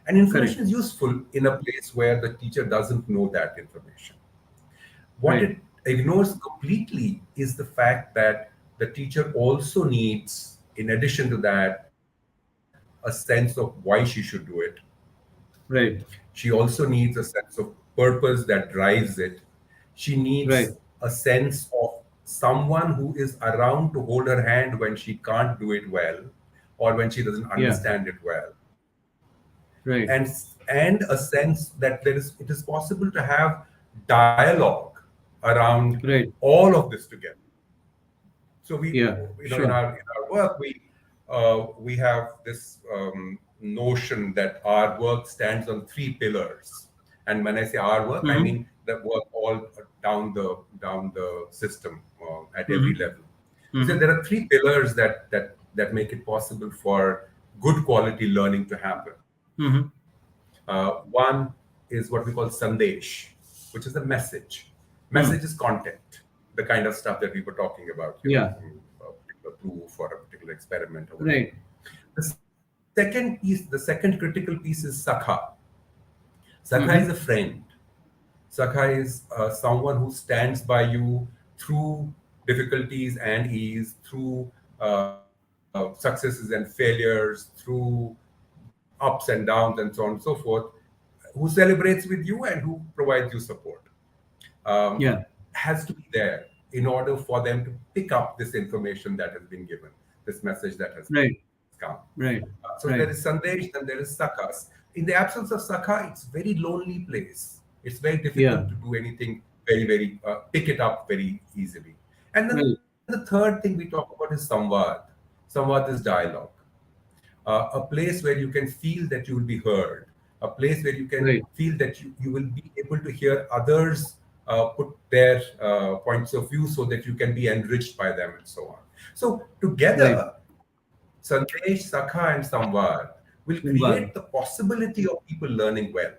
And information Correct. is useful in a place where the teacher doesn't know that information. What Right. it ignores completely is the fact that the teacher also needs, in addition to that, a sense of why she should do it. Right. She also needs a sense of purpose that drives it. She needs Right. a sense of someone who is around to hold her hand when she can't do it well or when she doesn't Yeah. understand it well. and Right. and a sense that it is possible to have dialogue around Right. all of this together. So Yeah. in Sure. our work, we have this notion that our work stands on three pillars. And when I say our work, I Mm-hmm. mean the work all down the system at every Mm-hmm. level. We say Mm-hmm. there are three pillars that make it possible for good quality learning to happen. Mm-hmm. One is what we call sandesh, which is the message. Message is Mm. content, the kind of stuff that we were talking about, Yeah. a particular proof or a particular experiment or whatever. Right. The second critical piece is sakha. Sakha is a Mm-hmm. friend. Sakha is someone who stands by you through difficulties and ease, through successes and failures, through ups and downs, and so on and so forth, who celebrates with you and who provides you support. um, Yeah. has to be there in order for them to pick up this information that has been given, this message that has come. Right. So Right. there is Right. Sandesh, then there is Sakhas. In the absence of Sakha, it's very lonely place. It's very difficult to Yeah. do anything pick it up very easily. And then the Right. third thing we talk about is Samvad. Samvad is dialogue. A place where you can feel that you will be heard, a place where you can Right. feel that you will be able to hear others put their points of view so that you can be enriched by them and so on. So, Right. together, Sandesh, Sakha, and Samvad will create the Symbol. possibility of people learning well.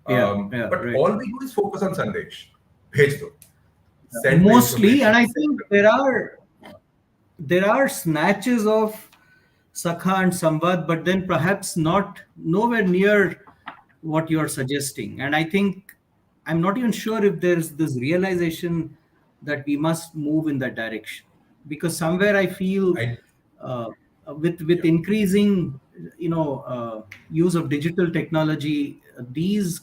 Yeah. Yeah. But Right. all we do is focus on Sandesh. Bhej do. Send the Mostly, and information. I Send think the there are snatches of Sakha and Samvad, but then perhaps not nowhere near what you're suggesting. And I think I'm not even sure if there's this realization that we must move in that direction, because somewhere I feel I, uh, yeah. with increasing use of digital technology, these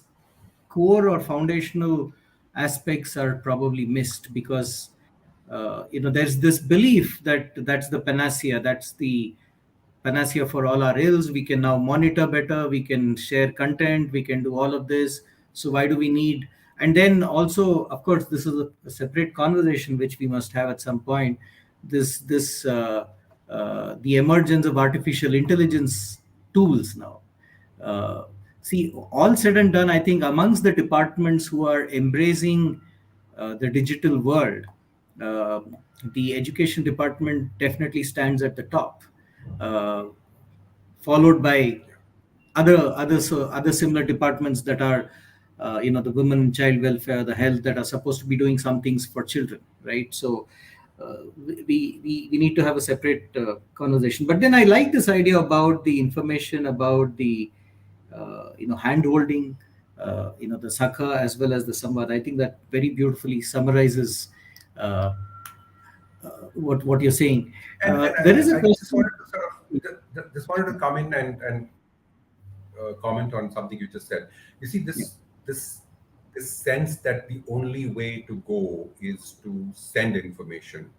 core or foundational aspects are probably missed, because there's this belief that that's the panacea, that's the panacea for all our ills. We can now monitor better, we can share content, we can do all of this. So why do we need? And then also, of course, this is a separate conversation which we must have at some point. The emergence of artificial intelligence tools now. Uh, See, all said and done, I think amongst the departments who are embracing the digital world, uh, the education department definitely stands at the top, uh, followed by other similar departments that are, the women and child welfare, the health, that are supposed to be doing some things for children, right? So we need to have a separate conversation. But then I like this idea about the information, about the hand holding, the sakha as well as the samvad. I think that very beautifully summarizes uh, what you're saying. There is a I just question. wanted to sort of just wanted to come in and comment on something you just said. You see, Yeah. this sense that the only way to go is to send information,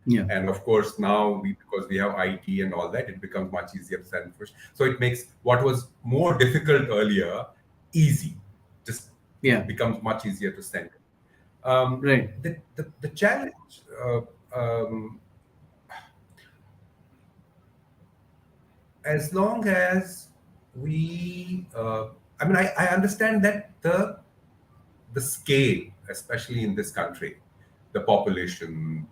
and Yeah. of course now because we have IT and all that, it becomes much easier to send information. So it makes what was more difficult earlier easy. Just Yeah. becomes much easier to send. Right. The challenge. Um, as long as we I understand that the scale, especially in this country, the population,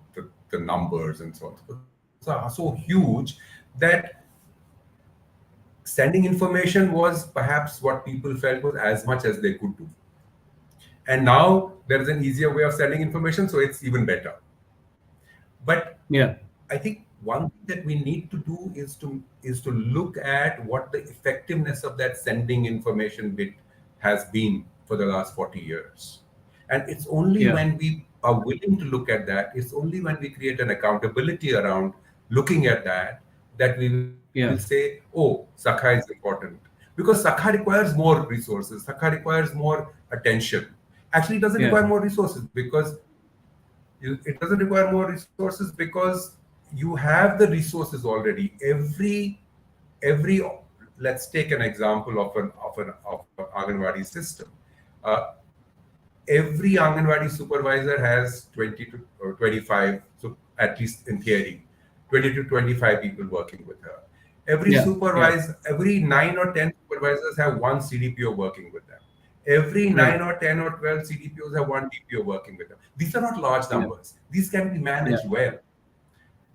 the numbers and so on are so huge that sending information was perhaps what people felt was as much as they could do, and now there is an easier way of sending information, so it's even better. But Yeah. I think one thing that we need to do is to look at what the effectiveness of that sending information bit has been for the last 40 years. And it's only Yeah. when we are willing to look at that, it's only when we create an accountability around looking at that, that we will say, Yeah. oh, Sakha is important. Because Sakha requires more resources, Sakha requires more attention. Actually, it doesn't require Yeah. more resources because it doesn't require more resources because you have the resources already. Every let's take an example of an Anganwadi system. Uh, every Anganwadi supervisor has 20 to or 25, so at least in theory, 20 to 25 people working with her. Yeah. Yeah. Every 9 or 10 supervisors have one CDPO working with them. Every Right. 9 or 10 or 12 CDPOs have one DPO working with them. These are not large Yeah. numbers. These can be Yeah. managed well.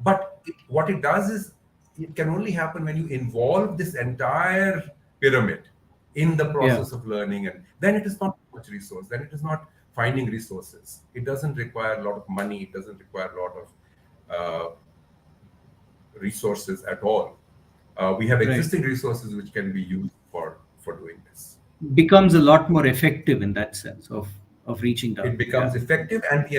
But what it does is it can only happen when you involve this entire pyramid in the Yeah. process of learning, and then it is not much resource. Then it is not finding resources. It doesn't require a lot of money. It doesn't require a lot of resources at all. We have Right. existing resources which can be used for doing this. Becomes a lot more effective in that sense of reaching down. It becomes Yeah. effective, and the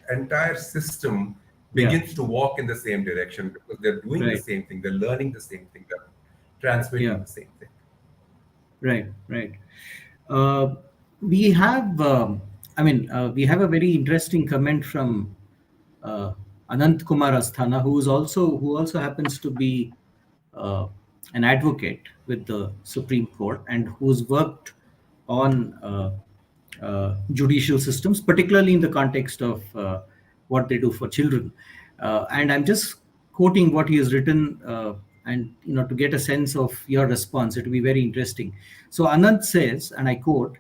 entire system begins to Yeah. walk in the same direction because they're doing the Right. same thing, they're learning the same thing, they're transmitting Yeah. the same thing. Right. Right. Uh, we have, we have a very interesting comment from uh, Anant Kumar Asthana, who also happens to be uh, an advocate with the Supreme Court and who's worked on judicial systems, particularly in the context of what they do for children. And I'm just quoting what he has written, and to get a sense of your response, it will be very interesting. So Anand says, and I quote,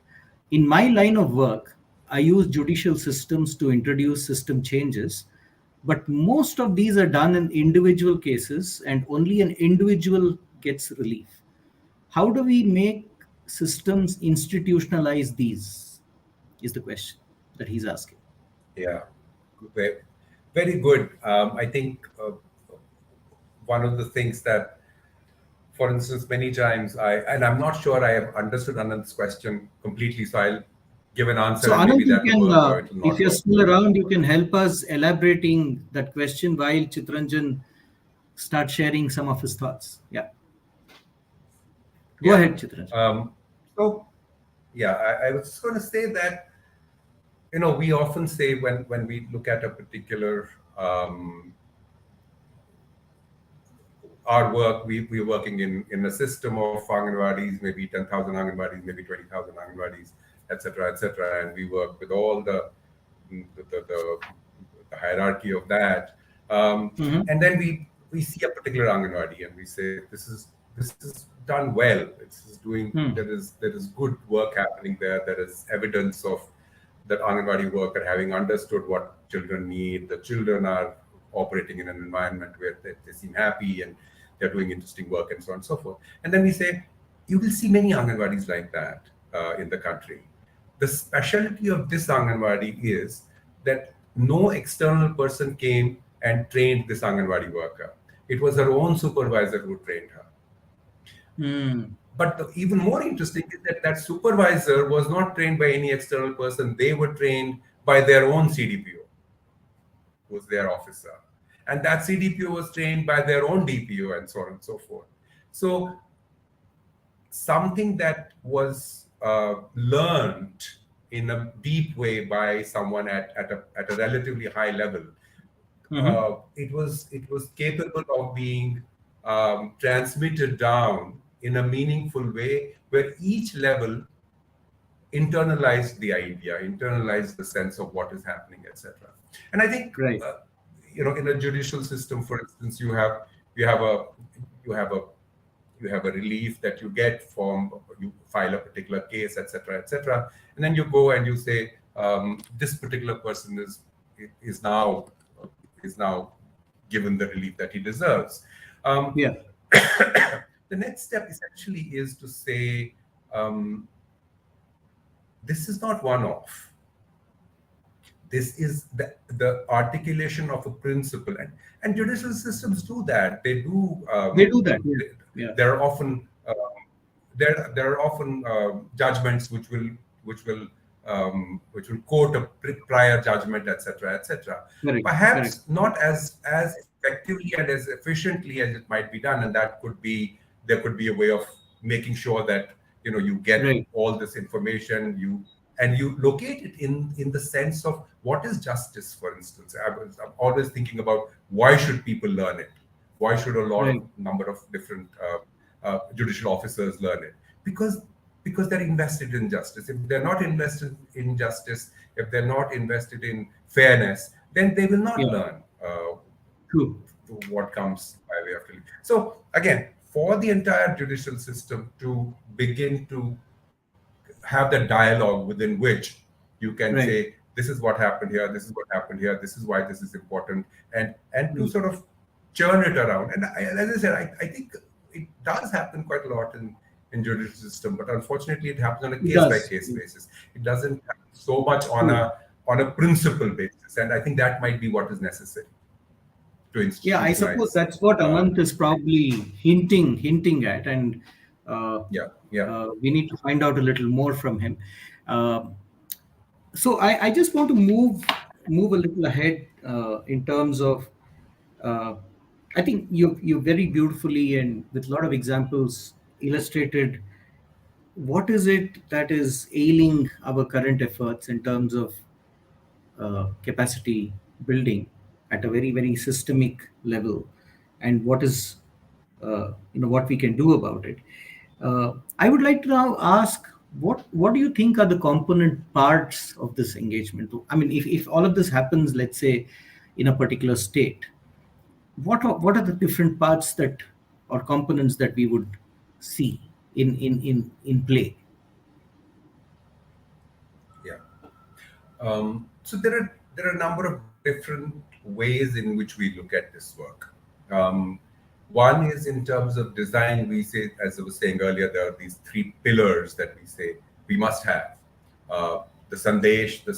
"In my line of work, I use judicial systems to introduce system changes, but most of these are done in individual cases, and only an individual gets relief. How do we make systems institutionalize these?" Is the question that he's asking. Yeah, very, very good. I think one of the things that, for instance, many times and I'm not sure I have understood Anand's question completely, so I'll give an answer So and Anand, maybe you that will can, work or it will if not you're work. still around, you can help us elaborating that question while Chittaranjan start sharing some of his thoughts. Yeah, go Yeah. ahead, Chittaranjan. So yeah, I was just going to say that we often say when we look at a particular our work, we're working in a system of Anganwadis, maybe 10,000 Anganwadis, maybe 20,000 Anganwadis, etc., etc., and we work with all the hierarchy of that. Hmm. And then we see a particular Anganwadi and we say this is done well. This is doing Hmm. there is good work happening there. There is evidence of that Anganwadi worker having understood what children need. The children are operating in an environment where they seem happy and they're doing interesting work and so on and so forth. And then we say, you will see many Anganwadis like that in the country. The specialty of this Anganwadi is that no external person came and trained this Anganwadi worker. It was her own supervisor who trained her. Hmm. But even more interesting is that that supervisor was not trained by any external person. They were trained by their own CDPO, who was their officer. And that CDPO was trained by their own DPO and so on and so forth. So something that was learned in a deep way by someone at a relatively high level, Hmm. it was capable of being transmitted down in a meaningful way where each level internalized the idea, internalized the sense of what is happening, etc. And I think Right. in a judicial system, for instance, you have a you have a relief that you get from you file a particular case, etc., etc., and then you go and you say this particular person is now is now given the relief that he deserves. Um, Yeah. the next step essentially is to say this is not one off. this is the articulation of a principle, and judicial systems do that. They do. They do that. Yeah. Yeah. There are often there are often judgments which will quote a prior judgment, etc., etc. Correct. Correct. Perhaps not as effectively and as efficiently as it might be done, and that could be there could be a way of making sure that you get Right. all this information, you locate it in the sense of what is justice. For instance, I'm always thinking about why should people learn it, why should a lot of Right. number of different judicial officers learn it, because they're invested in justice. If they're not invested in justice, if they're not invested in fairness, then they will not Yeah. learn True. what comes by way of relief. So again, for the entire judicial system to begin to have that dialogue within which you can Right. say, this is what happened here, this is what happened here, this is why this is important, and to Mm. sort of churn it around. And as I said, I think it does happen quite a lot in judicial system, but unfortunately it happens on a It case by does. case basis. It doesn't happen so much True. on a principle basis, and I think that might be what is necessary to Yeah, I suppose institutionalize. that's what uh, Anant is probably hinting at, and uh, yeah, yeah. we need to find out a little more from him. Uh, so I just want to move a little ahead in terms of. Uh, I think you very beautifully and with a lot of examples illustrated what is it that is ailing our current efforts in terms of capacity building at a very systemic level, and what is what we can do about it. I would like to now ask, what do you think are the component parts of this engagement? I mean, if all of this happens, let's say, in a particular state, what are the different parts that or components that we would see in play? Yeah. So there are a number of different ways in which we look at this work. Um, One is in terms of design. We say, as I was saying earlier, there are these three pillars that we say we must have: the sandesh, the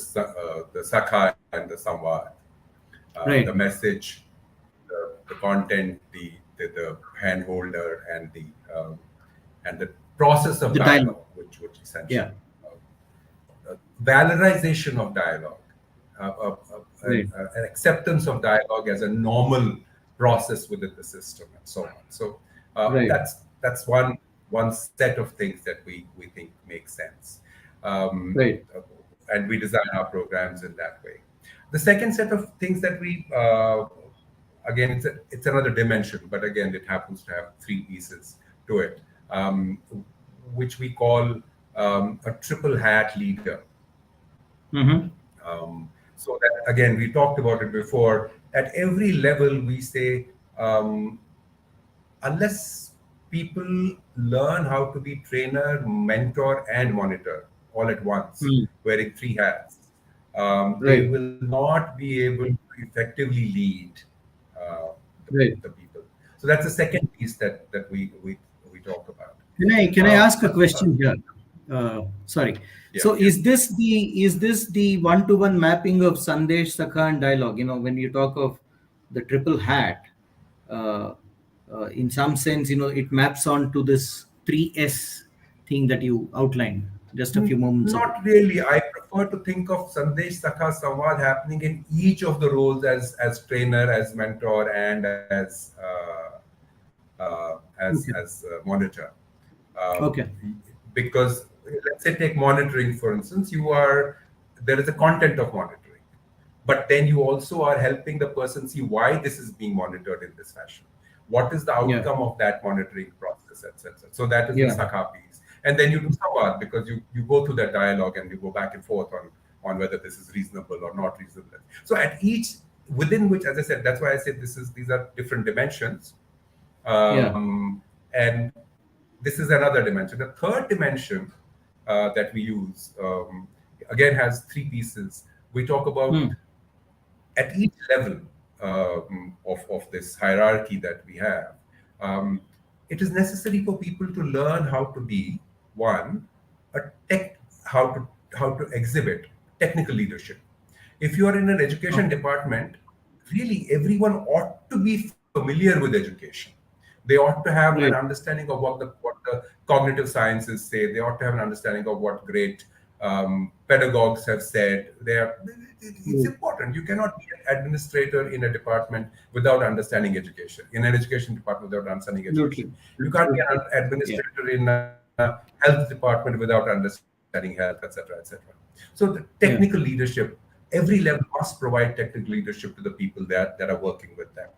sakha, and the samvad. The Right. message, the content, the hand holder, and the process of The dialogue. dialogue, which essentially Yeah. valorization of dialogue, Right. an acceptance of dialogue as a normal process within the system, and so on. So Right. that's one set of things that we think makes sense, um, Right. and we design our programs in that way. The second set of things that we again, it's another dimension, but again, it happens to have three pieces to it, which we call a triple hat leader. Mm-hmm. So that again, we talked about it before. At every level, we say, unless people learn how to be trainer, mentor, and monitor all at once, Mm. wearing three hats, they Right. will not be able to effectively lead uh, Right. the people. So that's the second piece that we talk about. Can I Uh, ask a question here? Sorry. yeah, So yeah. is this the one-to-one mapping of Sandesh, Sakha, and dialogue? When you talk of the triple hat, uh, in some sense, it maps on to this 3S thing that you outlined just a few moments ago. Not really. I prefer to think of Sandesh Sakha Samvad happening in each of the roles as trainer, as mentor, and Okay. as monitor. Um, Okay. because let's say take monitoring for instance, there is a content of monitoring, but then you also are helping the person see why this is being monitored in this fashion. What is the Yeah. outcome of that monitoring process, etc. So that is the Yeah. Sakha piece. And then you do Samvad because you go through that dialogue and you go back and forth on whether this is reasonable or not reasonable. So at each within which, as I said, that's why I said these are different dimensions. Yeah. And this is another dimension. The third dimension that we use again has three pieces. We talk about Hmm. at each level of this hierarchy that we have, um, it is necessary for people to learn how to be one, a tech, how to exhibit technical leadership. If you are in an Okay. education department, really everyone ought to be familiar with education. They ought to have an Right. understanding of what the cognitive sciences say. They ought to have an understanding of what great pedagogues have said. It's Right. important. You cannot be an administrator in a department without understanding education. In an education department without understanding education, Absolutely. you can't be an Absolutely. Yeah. administrator in a health department without understanding health, etc., etc. So the technical Yeah. leadership, every level must provide technical leadership to the people that are working with them.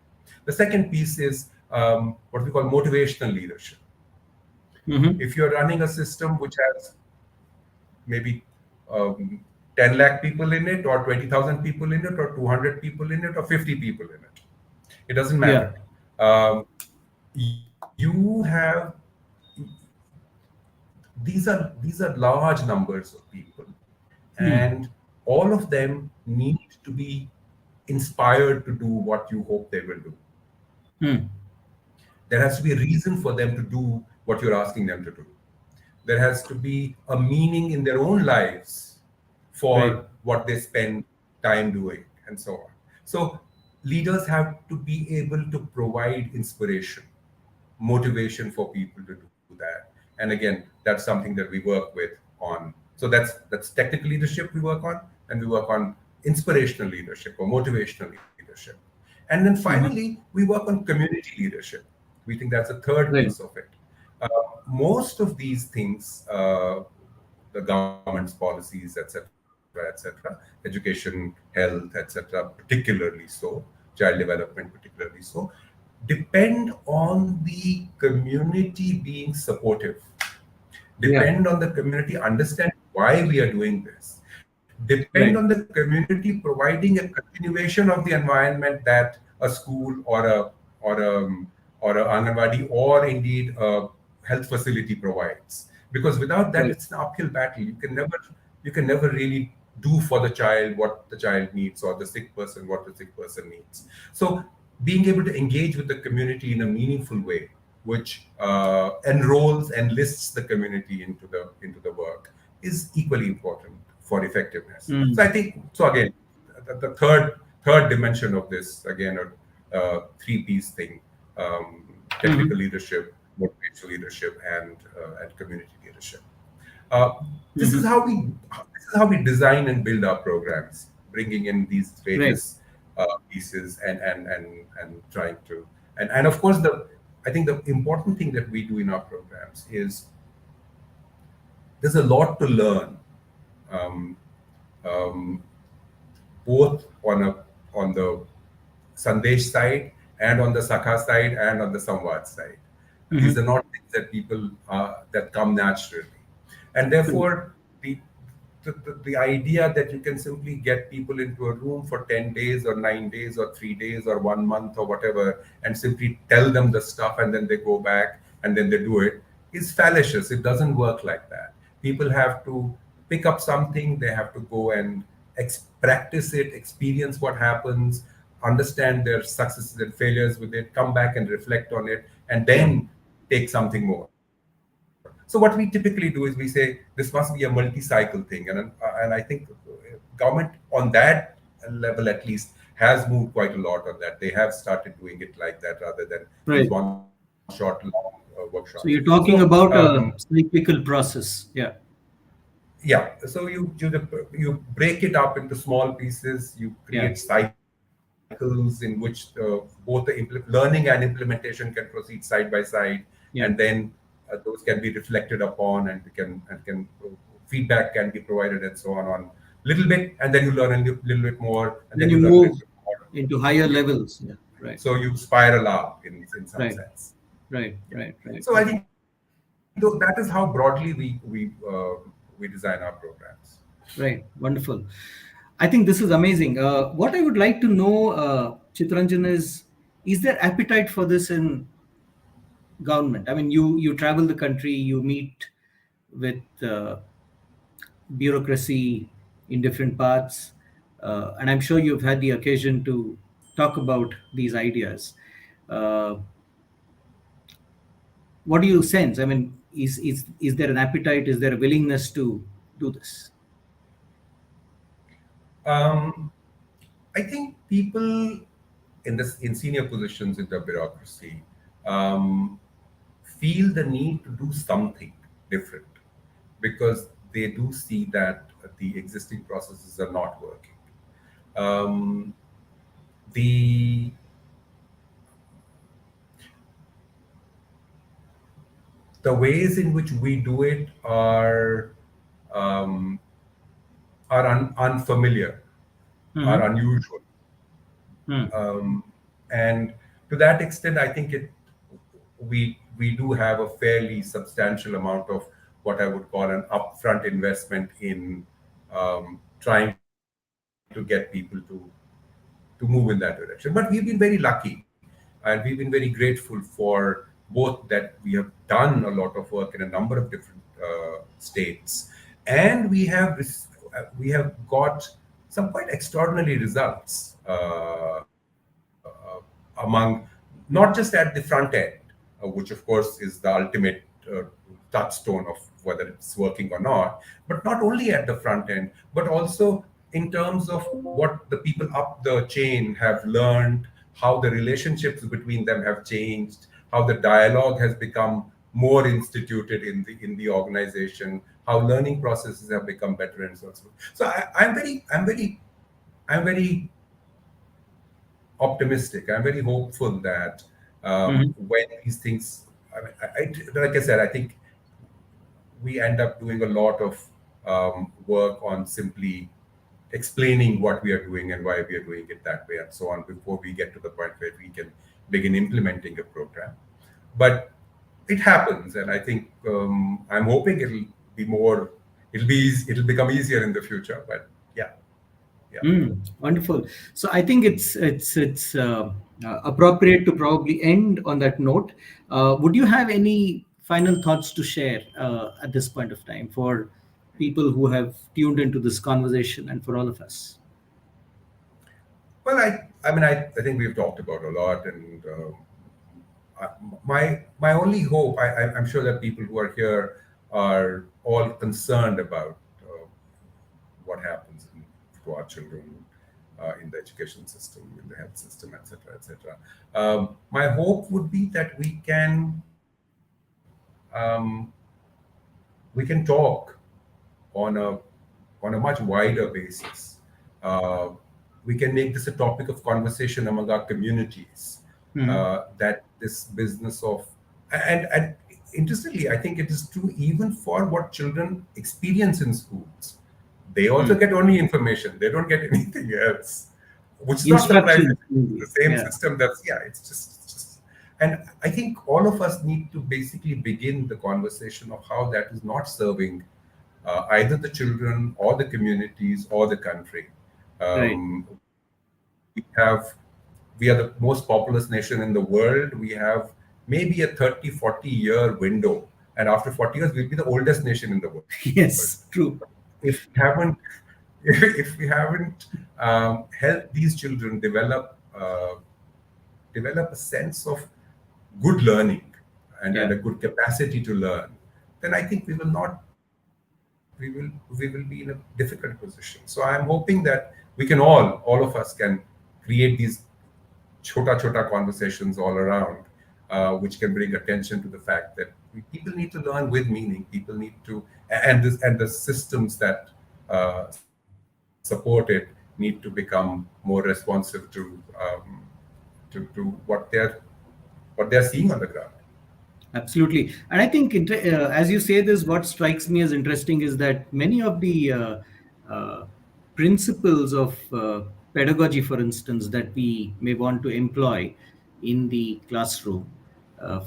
The second piece is what we call motivational leadership. Mm-hmm. If you're running a system which has maybe 10 lakh people in it, or 20,000 people in it, or 200 people in it, or 50 people in it, it doesn't Yeah. matter. Um, you have these are large numbers of people, and Hmm. all of them need to be inspired to do what you hope they will do. Hmm. There has to be a reason for them to do what you're asking them to do. There has to be a meaning in their own lives Right. for what they spend time doing, and so on. So, leaders have to be able to provide inspiration, motivation for people to do that. And again, that's something that we work with on. So that's technical leadership we work on, and we work on inspirational leadership or motivational leadership. And then Uh-huh. finally, we work on community leadership. We think that's a third piece Right. of it. Uh, Most of these things, the government's policies, etc., education, health, etc., particularly so, child development, particularly so, depend on the community being supportive, Yeah. depend on the community understanding why we are doing this, depend on Right. the community providing a continuation of the environment that a school or a Anganwadi or indeed a health facility provides. Because without that, Right. it's an uphill battle. You can never really do for the child what the child needs, or the sick person what the sick person needs. So being able to engage with the community in a meaningful way, which enrolls and lists the community into the work, is equally important for effectiveness. So Mm. I think so. Again, the third dimension of this, again, a three-piece thing: technical Mm-hmm. leadership, motivational leadership, and community leadership. Uh, this is Mm-hmm. how we this is how we design and build our programs, bringing in these Right. various pieces and trying to and of course the I think the important thing that we do in our programs is there's a lot to learn, um, um, both on the Sandesh side and on the Sakha side and on the Samvad side. These Mm-hmm. are not things that people that come naturally, and True. therefore the idea that you can simply get people into a room for 10 days or 9 days or 3 days or 1 month or whatever and simply tell them the stuff and then they go back and then they do it is fallacious. It doesn't work like that. People have to pick up something, they have to go and practice it, experience what happens, understand their successes and failures with it, come back and reflect on it, and then take something more. So what we typically do is we say this must be a multi-cycle thing, and I think government on that level at least has moved quite a lot on that. They have started doing it like that rather than these Right. one-shot long workshops. So you're So talking about a cyclical process. Yeah. yeah, so you break it up into small pieces. You create Yeah. cycles in which both the learning and implementation can proceed side by side, and then Yeah. those can be reflected upon, and can feedback can be provided and so on little bit, and then you learn a little bit more, and then Then you you learn a little move bit more. into higher You, levels. Yeah. Right. so you spiral up in some Right. sense. Right. Yeah. Right. Right. So I Right. think that is how broadly we design our programs. Right. Wonderful. I think this is amazing. What I would like to know, Chittaranjan, is there appetite for this in government? I mean, you travel the country, you meet with bureaucracy in different parts, and I'm sure you've had the occasion to talk about these ideas. Uh, what do you sense? I mean, is there an appetite? Is there a willingness to do this? Um, I think people in senior positions in the bureaucracy um, feel the need to do something different because they do see that the existing processes are not working. Um, the the ways in which we do it um, are unfamiliar, are Hmm. unusual, Hmm. and to that extent, I think it we do have a fairly substantial amount of what I would call an upfront investment in trying to get people to move in that direction. But we've been very lucky, and we've been very grateful for both that we have done a lot of work in a number of different states, and we have got some quite extraordinary results among not just at the front end, which of course is the ultimate uh, touchstone of whether it's working or not, but not only at the front end, but also in terms of what the people up the chain have learned, how the relationships between them have changed, how the dialogue has become more instituted in the organization, how learning processes have become better, and so on. So I'm very optimistic. I'm very hopeful that Hmm. when these things, like I said, I think we end up doing a lot of work on simply explaining what we are doing and why we are doing it that way and so on before we get to the point where we can begin implementing a program. But it happens, and I think I'm hoping it'll become easier in the future. But yeah, yeah. Wonderful. So I think it's appropriate to probably end on that note. Would you have any final thoughts to share at this point of time for people who have tuned into this conversation and for all of us? Well, I think we've talked about a lot, and my only hope, I'm sure that people who are here are all concerned about what happens to our children in the education system, in the health system, etc., etc. My hope would be that we can talk on a much wider basis. Uh, we can make this a topic of conversation among our communities. Hmm. That this business of and interestingly, I think it is true even for what children experience in schools. They also Hmm. get only information; they don't get anything else, which is not surprising. Instructions, The mainly. same Yeah. system that's yeah, it's just and I think all of us need to basically begin the conversation of how that is not serving either the children or the communities or the country. Right. We we are the most populous nation in the world. We have maybe a 30, 40 year window, and after 40 years we'll be the oldest nation in the world. Yes. True. If we haven't if we haven't helped these children develop a sense of good learning and Yeah. a good capacity to learn, then I think we will be in a difficult position. So I'm hoping that we can all of us can create these chota conversations all around, which can bring attention to the fact that people need to learn with meaning. People need to, and the systems that support it need to become more responsive to what they're seeing on the ground. Absolutely. And I think, as you say this, what strikes me as interesting is that many of the uh, principles of pedagogy, for instance, that we may want to employ in the classroom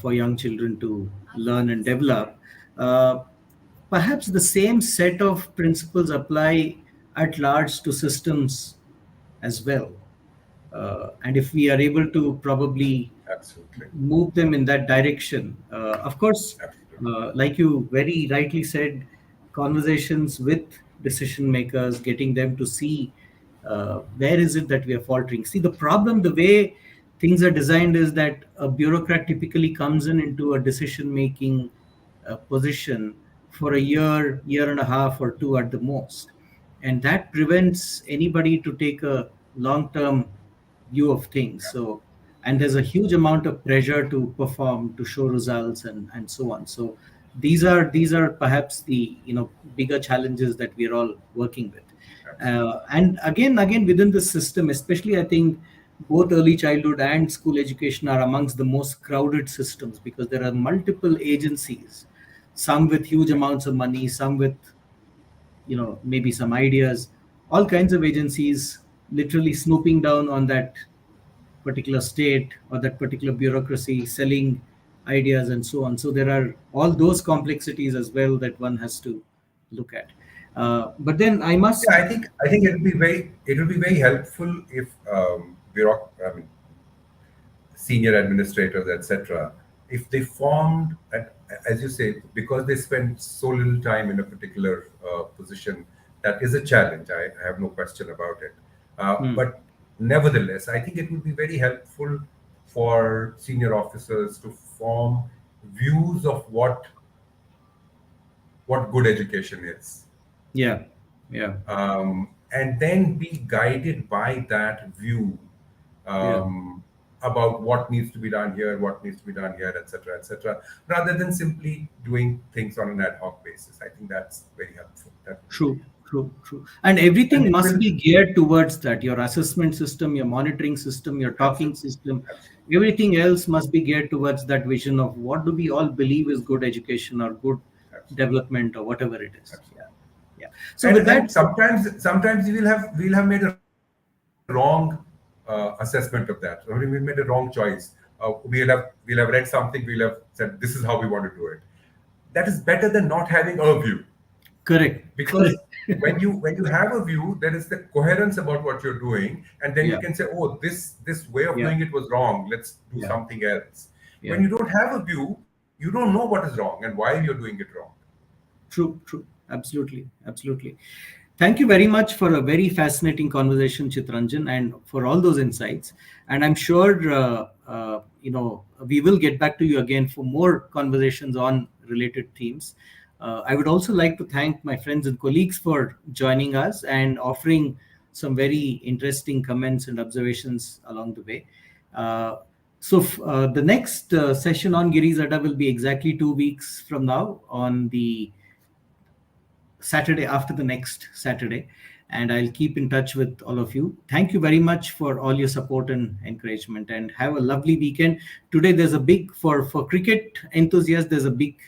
for young children to learn and develop, uh, perhaps the same set of principles apply at large to systems as well. And if we are able to probably Absolutely, move them in that direction. Of course, absolutely. like you very rightly said, conversations with decision makers, getting them to see where is it that we are faltering. See, the problem, the way things are designed, is that a bureaucrat typically comes in into a decision making position for a year, year and a half, or two at the most. and that prevents anybody to take a long term view of things. So, and there's a huge amount of pressure to perform, to show results, and so on. So these are perhaps the bigger challenges that we are all working with. Absolutely. And again within the system, especially, I think both early childhood and school education are amongst the most crowded systems, because there are multiple agencies, some with huge amounts of money, some with maybe some ideas, all kinds of agencies literally snooping down on that particular state or that particular bureaucracy, selling ideas and so on. So there are all those complexities as well that one has to look at. But then I Yeah, must. I think it will be very helpful if I mean, senior administrators, etc., if they formed, as you say, because they spend so little time in a particular position, that is a challenge. I have no question about it. Hmm, But nevertheless, I think it would be very helpful for senior officers to form views of what good education is, yeah, yeah, and then be guided by that view, yeah. about what needs to be done here, what needs to be done here, etc., rather than simply doing things on an ad hoc basis. I think that's very helpful. That would be very True, helpful. true, true. And And everything it must will be geared towards that. Your assessment system, your monitoring system, your talking absolutely, system, absolutely, everything else must be geared towards that vision of what do we all believe is good education or good absolutely, development or whatever it is. Yeah, absolutely. yeah. So with And that, sometimes we'll have made a wrong assessment of that. I mean, we made a wrong choice. We'll have read something. We'll have said this is how we want to do it. That is better than not having a view, correct, because correct. when you have a view, there is the coherence about what you're doing, and then you Yeah, can say, oh, this way of yeah, doing it was wrong, let's do yeah, something else. yeah. When you don't have a view, you don't know what is wrong and why you're doing it wrong. True, true. Absolutely, absolutely. Thank you very much for a very fascinating conversation, Chitranjan, and for all those insights. And I'm sure we will get back to you again for more conversations on related themes. I would also like to thank my friends and colleagues for joining us and offering some very interesting comments and observations along the way. Uh, the next session on Giri's Adda will be exactly 2 weeks from now, on the Saturday after the next Saturday. And I'll keep in touch with all of you. Thank you very much for all your support and encouragement, and have a lovely weekend. Today, there's a big, for cricket enthusiasts, there's a big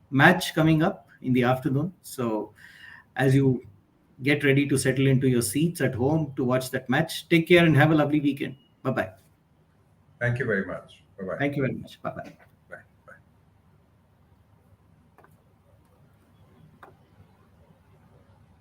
match coming up in the afternoon. So, as you get ready to settle into your seats at home to watch that match, take care and have a lovely weekend. Bye bye. Thank you very much. Bye bye. Thank you very much. Bye bye.